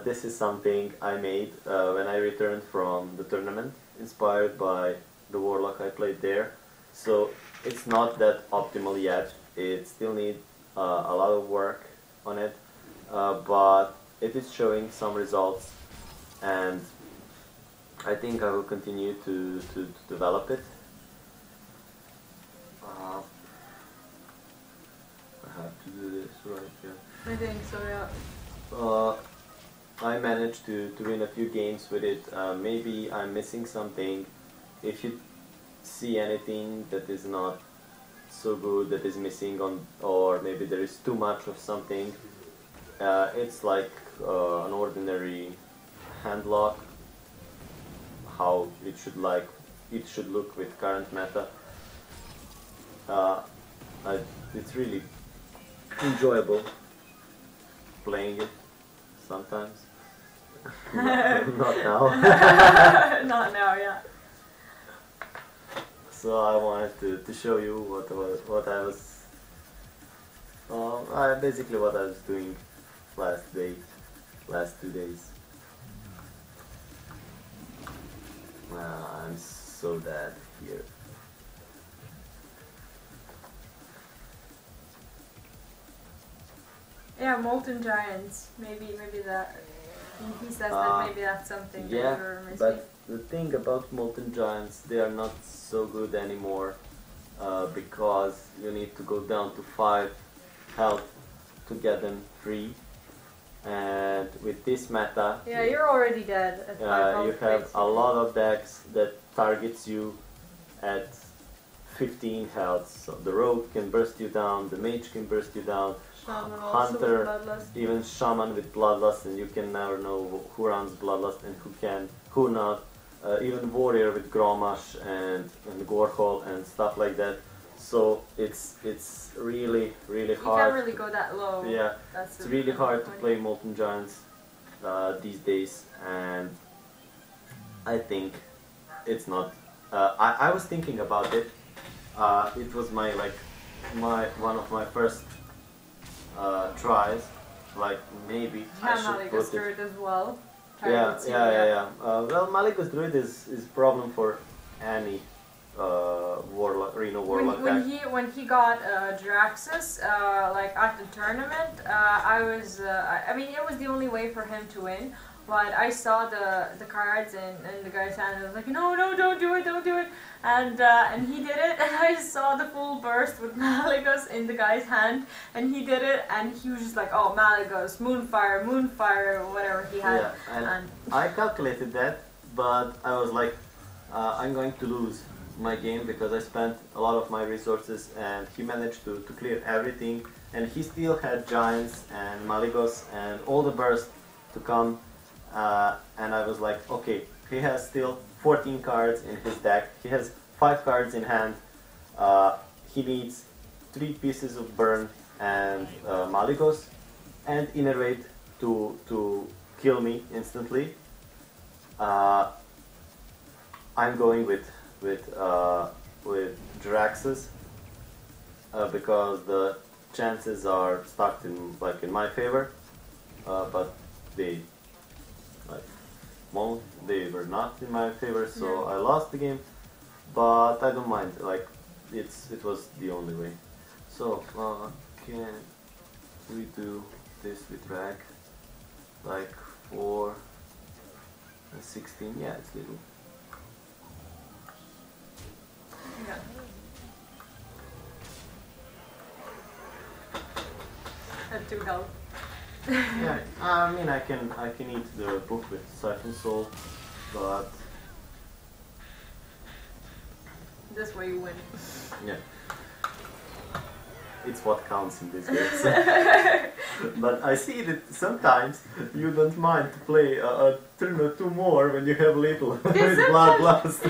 This is something I made when I returned from the tournament, inspired by the Warlock I played there. So it's not that optimal yet. It still needs a lot of work on it, but it is showing some results, and I think I will continue to develop it. I have to do this right here. I think so, yeah. I managed to win a few games with it. Maybe I'm missing something. If you see anything that is not so good, that is missing or maybe there is too much of something, it's like an ordinary hand lock, how it should look with current meta. It's really enjoyable playing it sometimes. Not now. Not now, yeah. So I wanted to show you what I was basically what I was doing last 2 days. I'm so dead here. Yeah, Molten Giants. Maybe that. He says that maybe that's something that you're missing. But the thing about Molten Giants, they are not so good anymore, because you need to go down to 5 health to get them free. And with this meta, yeah, you're already dead at 5 health. You have a lot of decks that targets you at 15 health. So the rogue can burst you down, the mage can burst you down, hunter, even shaman with bloodlust, and you can never know who runs bloodlust and who not. Even warrior with Gromash and Gorhol and stuff like that. So it's really hard. You can't really go that low. Yeah, it's really hard to play Molten Giants these days, and I think it's not I was thinking about it. It was my one of my first tries. Like maybe I Yeah, should Malika's put it. Druid as well. Yeah. Well, Malika's Druid is problem for any warlock, Reno warlock deck. When he got Draxus like at the tournament, I mean it was the only way for him to win. But I saw the cards in the guy's hand and I was like, no, don't do it, and he did it, and I saw the full burst with Malygos in the guy's hand, and he did it, and he was just like, oh, Malygos, Moonfire, or whatever he had. Yeah, and I calculated that, but I was like, I'm going to lose my game because I spent a lot of my resources, and he managed to clear everything, and he still had Giants and Malygos and all the burst to come. And I was like, okay, he has still 14 cards in his deck, he has 5 cards in hand, he needs 3 pieces of burn and Malygos and Innervate to kill me instantly. I'm going with Draxus because the chances are stacked in my favor, but they were not in my favor, so I lost the game. But I don't mind. Like it was the only way. So can we do this with Rag? Like 4 and 16. Yeah, it's legal. Yeah. Had 2 health. Yeah, I mean I can eat the book with Siphon Soul, but this way you win. yeah, it's what counts in this game. But I see that sometimes you don't mind to play a turn or 2 more when you have little with Bloodlust.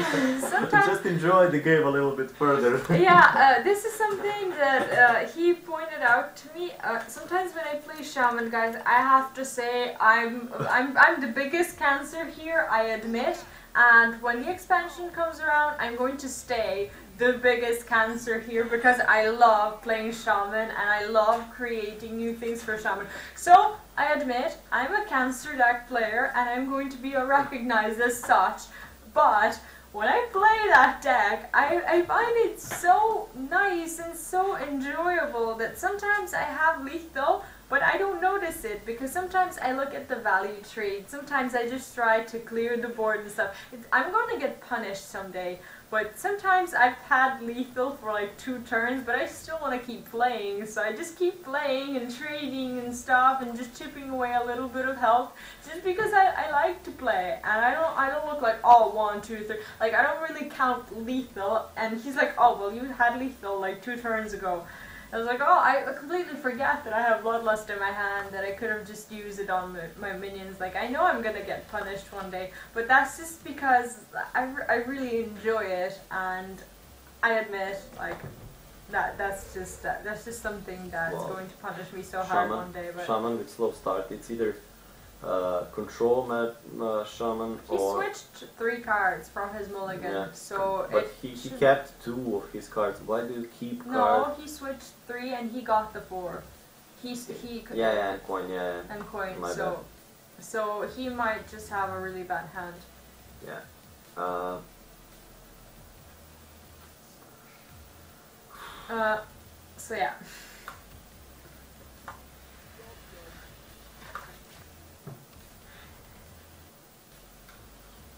Just enjoy the game a little bit further. Yeah, this is something that he pointed out to me. Sometimes when I play Shaman, guys, I have to say I'm the biggest cancer here, I admit. And when the expansion comes around, I'm going to stay the biggest cancer here because I love playing Shaman and I love creating new things for Shaman. So, I admit, I'm a cancer deck player and I'm going to be recognized as such, but when I play that deck, I find it so nice and so enjoyable that sometimes I have lethal, but I don't notice it because sometimes I look at the value trade, sometimes I just try to clear the board and stuff. I'm going to get punished someday, but sometimes I've had lethal for like 2 turns, but I still want to keep playing, so I just keep playing and trading and stuff and just chipping away a little bit of health, just because I like to play, and I don't look like, oh, 1, 2, 3, like I don't really count lethal, and he's like, oh, well, you had lethal like 2 turns ago. I was like, oh, I completely forget that I have Bloodlust in my hand, that I could have just used it on my minions. Like, I know I'm gonna get punished one day, but that's just because I really enjoy it, and I admit, like, that's just something that's going to punish me so hard one day. But Shaman with slow start, it's either control Shaman he or... switched 3 cards from his mulligan, so but he kept 2 of his cards. Why do you keep cards? No, he switched 3 and he got the 4. Yeah, and coin, yeah. And coin, My so he might just have a really bad hand. Yeah. So yeah.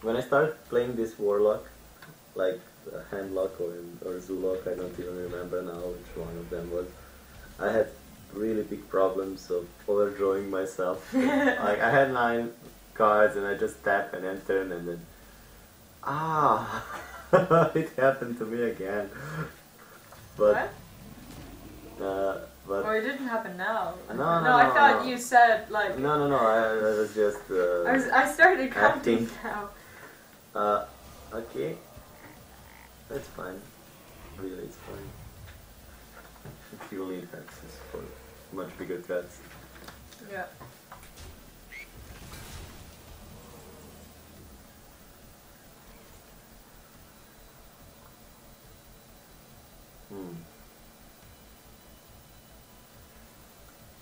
When I started playing this Warlock, like Handlock or Zulok, I don't even remember now which one of them was, I had really big problems of overdrawing myself. Like I had 9 cards and I just tap and enter and then it happened to me again. But Well, it didn't happen now. No, I thought you said like. No. I was just. I started counting now. Okay. That's fine. Really, it's fine. If you need access for much bigger threats. Yeah.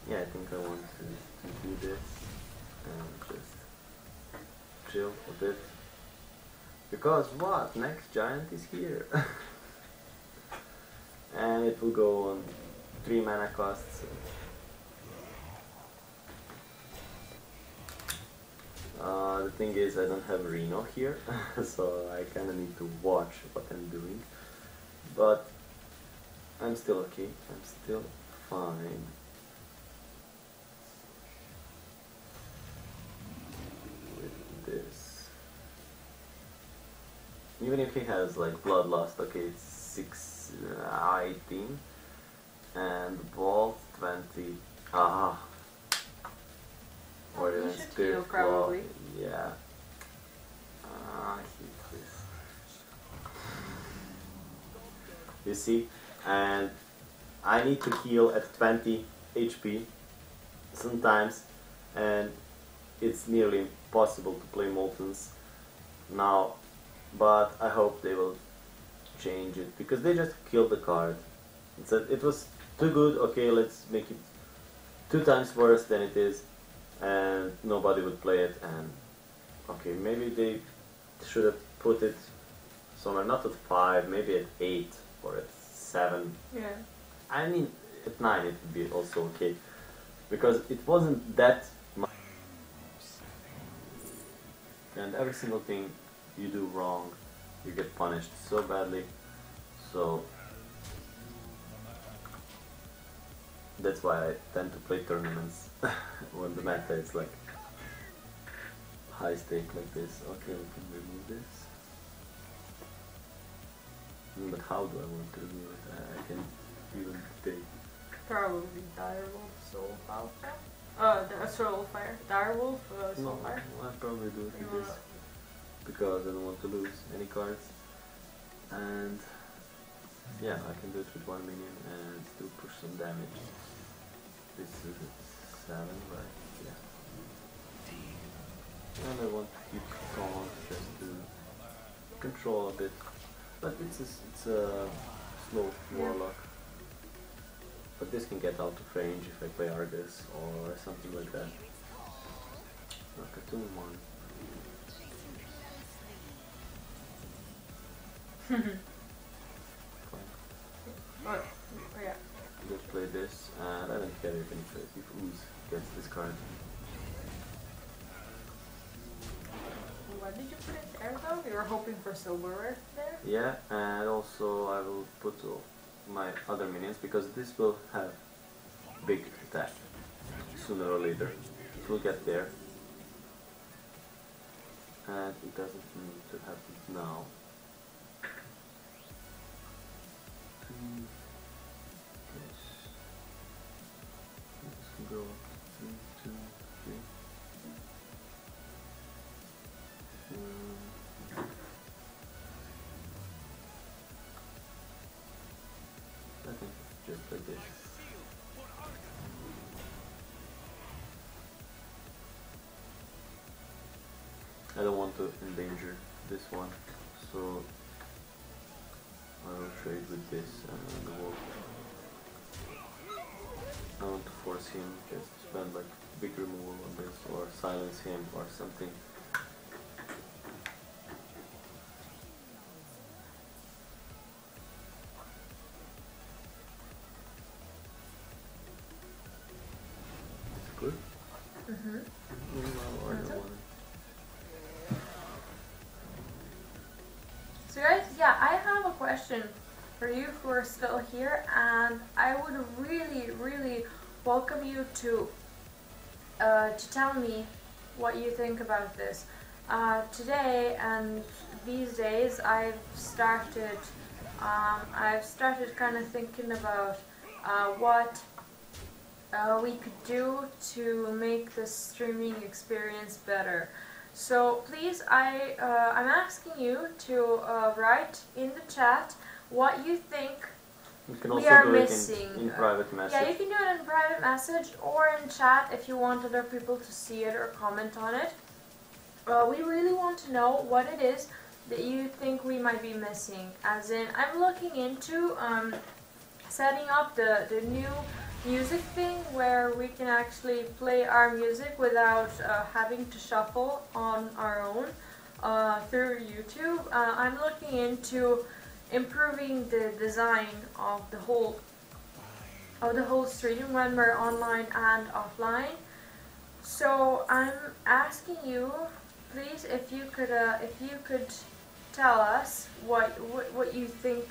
Yeah, I think I want to do this and just chill a bit. Because what? Next giant is here. And it will go on 3 mana costs. The thing is, I don't have Reno here, so I kinda need to watch what I'm doing. But I'm still okay, I'm still fine. With this. Even if he has like Bloodlust, okay, it's 6, 18. And Ball 20. Ah. Or even Spirit Claw. Yeah. I hate this. You see? And I need to heal at 20 HP sometimes, and it's nearly impossible to play Moltens now, but I hope they will change it, because they just killed the card. It was too good, okay, let's make it 2 times worse than it is, and nobody would play it, and okay, maybe they should have put it somewhere, not at 5, maybe at 8 or at 7. Yeah. I mean, at 9 it would be also okay, because it wasn't that much. And every single thing you do wrong, you get punished so badly, so that's why I tend to play tournaments when the meta is like high stake like this. Okay, we can remove this. But how do I want to remove it? I can even take. Probably Direwolf, Soulfire. The Soulfire. Direwolf, Soulfire. No, I'll probably do it like this, because I don't want to lose any cards. And yeah, I can do it with 1 minion and still push some damage. This is at 7, right? Yeah. And I want to keep Gul'dan just to control a bit. But it's a slow warlock. But this can get out of range if I play Argus or something like that. Like a 2-1. Oh, yeah. Just play this, and I don't care if Ooze gets this card. What did you put it there though? You were hoping for silverware there? Yeah, and also I will put my other minions, because this will have big attack sooner or later. It will get there. And it doesn't need to happen now. This can go up to 2, 3. I think just like this. I don't want to endanger this one, so I will trade with this and the wolf. I want to force him just to spend like big removal on this, or silence him or something. It's good. Mm-hmm. No, I don't want it. So guys, yeah, I have a question for you who are still here, and I would really, really welcome you to tell me what you think about this. Today and these days, I've started kind of thinking about what we could do to make the streaming experience better. So please, I'm asking you to write in the chat what you think You can we also are do missing. it in private message. Yeah, you can do it in private message or in chat if you want other people to see it or comment on it. We really want to know what it is that you think we might be missing. As in, I'm looking into setting up the new music thing where we can actually play our music without having to shuffle on our own through YouTube. I'm looking into improving the design of the whole stream when we're online and offline. So I'm asking you, please, if you could tell us what you think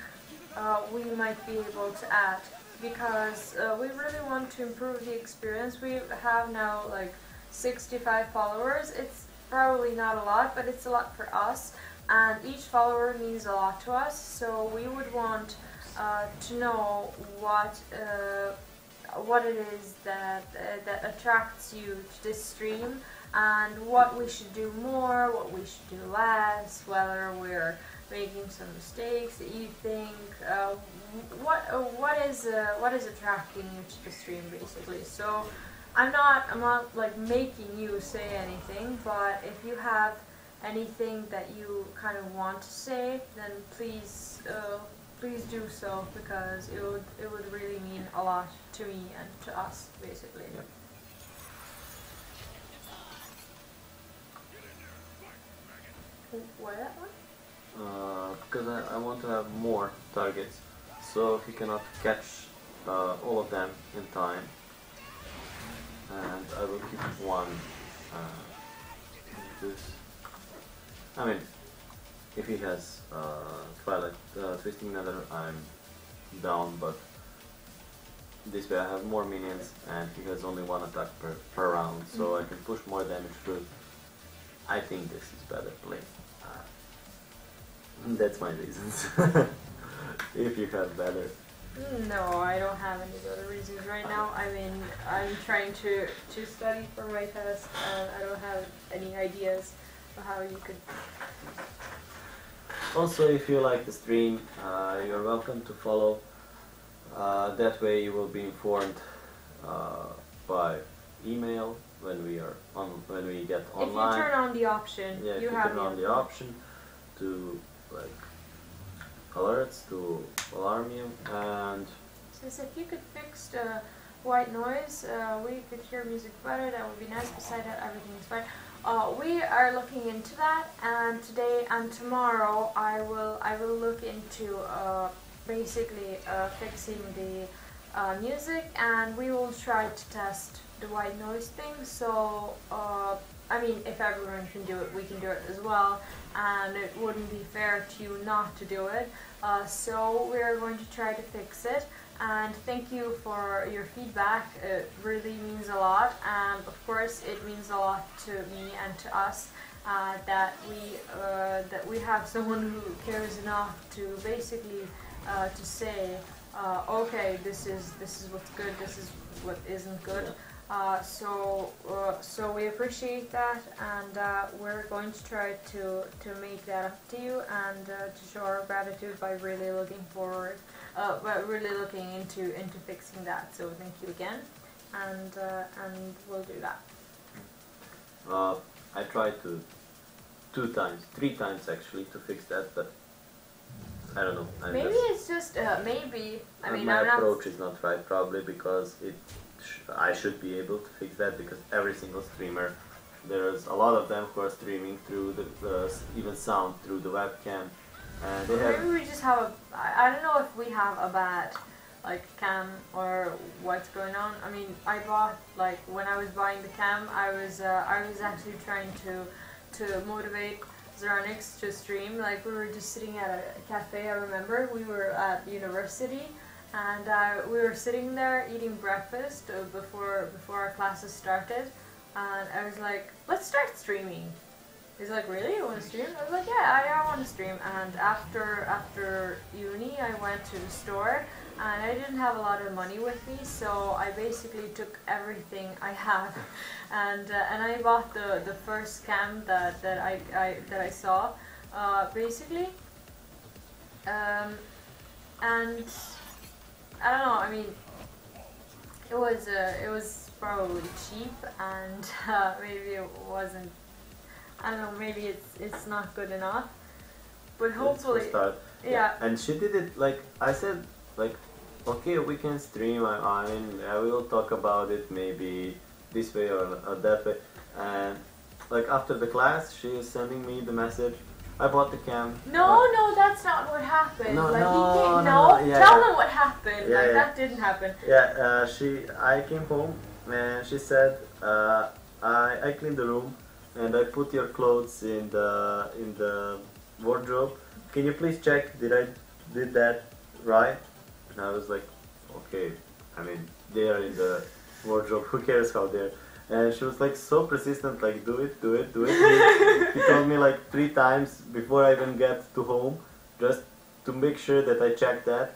we might be able to add, because we really want to improve the experience. We have now like 65 followers. It's probably not a lot, but it's a lot for us, and each follower means a lot to us. So we would want to know what it is that attracts you to this stream, and what we should do more, what we should do less, whether we're making some mistakes that you think. What is attracting you to the stream, basically. So I'm not like making you say anything, but if you have anything that you kind of want to say, then please do so, because it would really mean a lot to me and to us, basically. Yeah. Why that one? Because I want to have more targets, so if you cannot catch all of them in time, and I will keep one. I mean, if he has Twilight Twisting Nether, I'm down, but this way I have more minions and he has only one attack per round, so I can push more damage through. I think this is better play. That's my reasons. If you have better. No, I don't have any other reasons right now. I mean, I'm trying to study for my test, and I don't have any ideas of how you could. Also, if you like the stream, you're welcome to follow. That way you will be informed by email when we get online. If you turn on the option, yeah, you if you have turn on the option to like alerts to alarm you, and says if you could fix the white noise, we could hear music better. That would be nice. Beside that, everything is fine. We are looking into that, and today and tomorrow I will look into basically fixing the music, and we will try to test the white noise thing. So I mean, if everyone can do it, we can do it as well, and it wouldn't be fair to you not to do it. So we're going to try to fix it, and thank you for your feedback. It really means a lot, and of course it means a lot to me and to us that we have someone who cares enough to basically to say, okay, this is what's good, this is what isn't good. So we appreciate that, and we're going to try to make that up to you, and to show our gratitude by really looking forward, but really looking into fixing that. So thank you again, and we'll do that. I tried to 3 times actually to fix that, but I don't know. Maybe it's just maybe. I mean, my approach is not right, probably, because I should be able to fix that, because every single streamer, there's a lot of them who are streaming through the even sound through the webcam, and they have. Maybe we just have I don't know if we have a bad like cam or what's going on. I mean, I bought, like, when I was buying the cam, I was actually trying to motivate Xeronix to stream. Like, we were just sitting at a cafe. I remember we were at university, and we were sitting there eating breakfast before our classes started, and I was like, let's start streaming. He's like, really? You want to stream? I was like, yeah, I want to stream. And after uni, I went to the store, and I didn't have a lot of money with me, so I basically took everything I had, and I bought the first cam that I saw, basically, and I don't know. I mean, it was probably cheap, and maybe it wasn't. I don't know. Maybe it's not good enough, but hopefully, start. yeah. And she did it like I said, like okay, we can stream. I mean, we will talk about it maybe this way or that way. And like after the class, she is sending me the message. I bought the cam. No, that's not what happened. No, like no, he came, no, yeah, tell yeah. them what happened. Yeah, like yeah. that didn't happen. Yeah, I came home and she said, I cleaned the room and I put your clothes in the wardrobe. Can you please check did I did that right? And I was like, okay. I mean, they are in the wardrobe. Who cares how they're? And she was like so persistent, like do it, do it, do it. He told me like 3 times before I even get to home, just to make sure that I check that.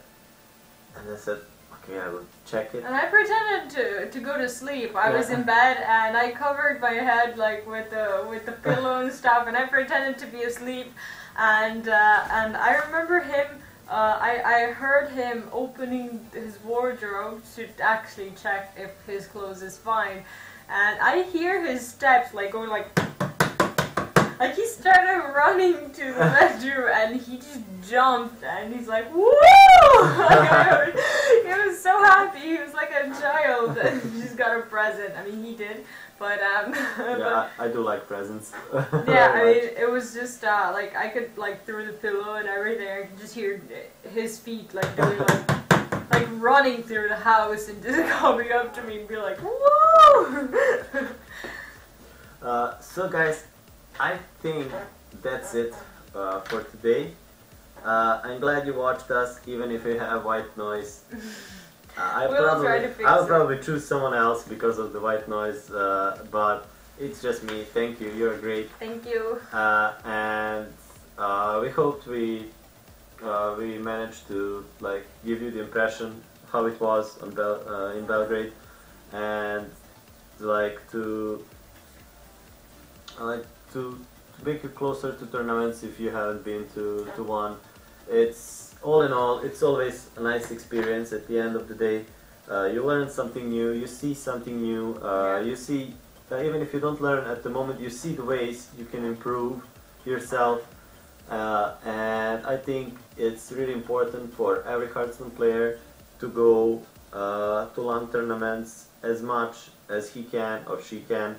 And I said, okay, I will check it. And I pretended to go to sleep. I was in bed and I covered my head like with the pillow and stuff, and I pretended to be asleep. And I remember him. I heard him opening his wardrobe to actually check if his clothes is fine, and I hear his steps like going like he started running to the bedroom and he just jumped and he's like woo! He was so happy. He was like a child and he just got a present. I mean, he did, but yeah, I do like presents. yeah, I mean, it was just like I could like through the pillow and everything. I could just hear his feet like doing like running through the house and just coming up to me and be like, "Woo!" So guys, I think that's it for today. I'm glad you watched us, even if we have white noise. I'll probably choose someone else because of the white noise, but it's just me. Thank you, you're great. Thank you. And we hoped we managed to like give you the impression how it was on in Belgrade, and like to make you closer to tournaments if you haven't been to one. It's all in all, it's always a nice experience. At the end of the day, you learn something new, you see something new, you see, even if you don't learn at the moment, you see the ways you can improve yourself. And I think it's really important for every Hearthstone player to go to LAN tournaments as much as he can or she can,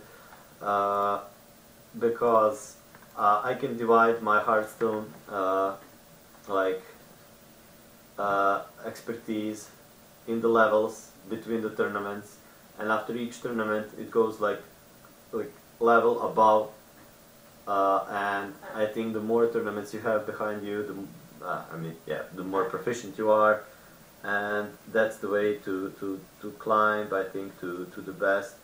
because I can divide my Hearthstone expertise in the levels between the tournaments, and after each tournament it goes like level above, and I think the more tournaments you have behind you, the more proficient you are, and that's the way to climb, I think, to the best.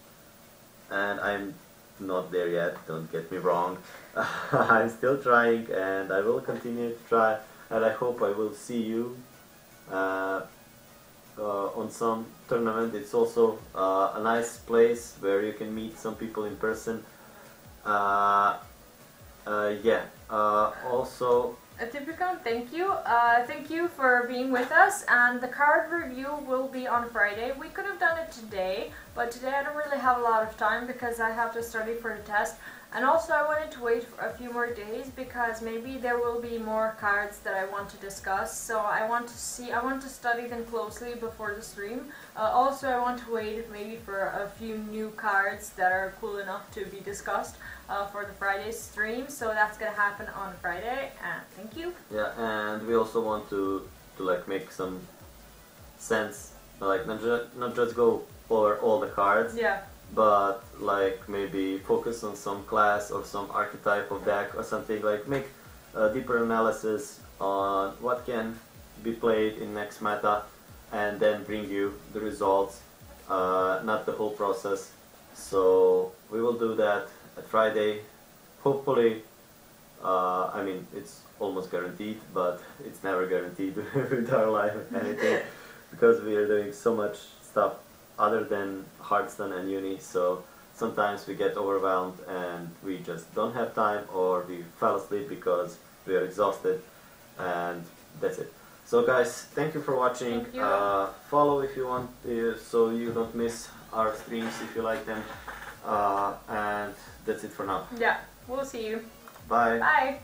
And I'm not there yet, don't get me wrong. I'm still trying and I will continue to try, and I hope I will see you on some tournament. It's also a nice place where you can meet some people in person. Also, Typical, thank you. Thank you for being with us, and the card review will be on Friday. We could have done it today, but today I don't really have a lot of time because I have to study for the test. And also I wanted to wait for a few more days because maybe there will be more cards that I want to discuss. So I want to study them closely before the stream. Also I want to wait maybe for a few new cards that are cool enough to be discussed for the Friday stream. So that's gonna happen on Friday. Thank you. Yeah, and we also want to like make some sense, like not just go over all the cards. Yeah. But like maybe focus on some class or some archetype of deck or something, like make a deeper analysis on what can be played in next meta, and then bring you the results, not the whole process. So we will do that at Friday, hopefully. I mean, it's almost guaranteed, but it's never guaranteed with our life or anything, because we are doing so much stuff other than Hearthstone and Uni, so sometimes we get overwhelmed and we just don't have time, or we fell asleep because we are exhausted, and that's it. So guys, thank you for watching. Thank you. Follow if you want, so you don't miss our streams if you like them, and that's it for now. Yeah, we'll see you. Bye. Bye.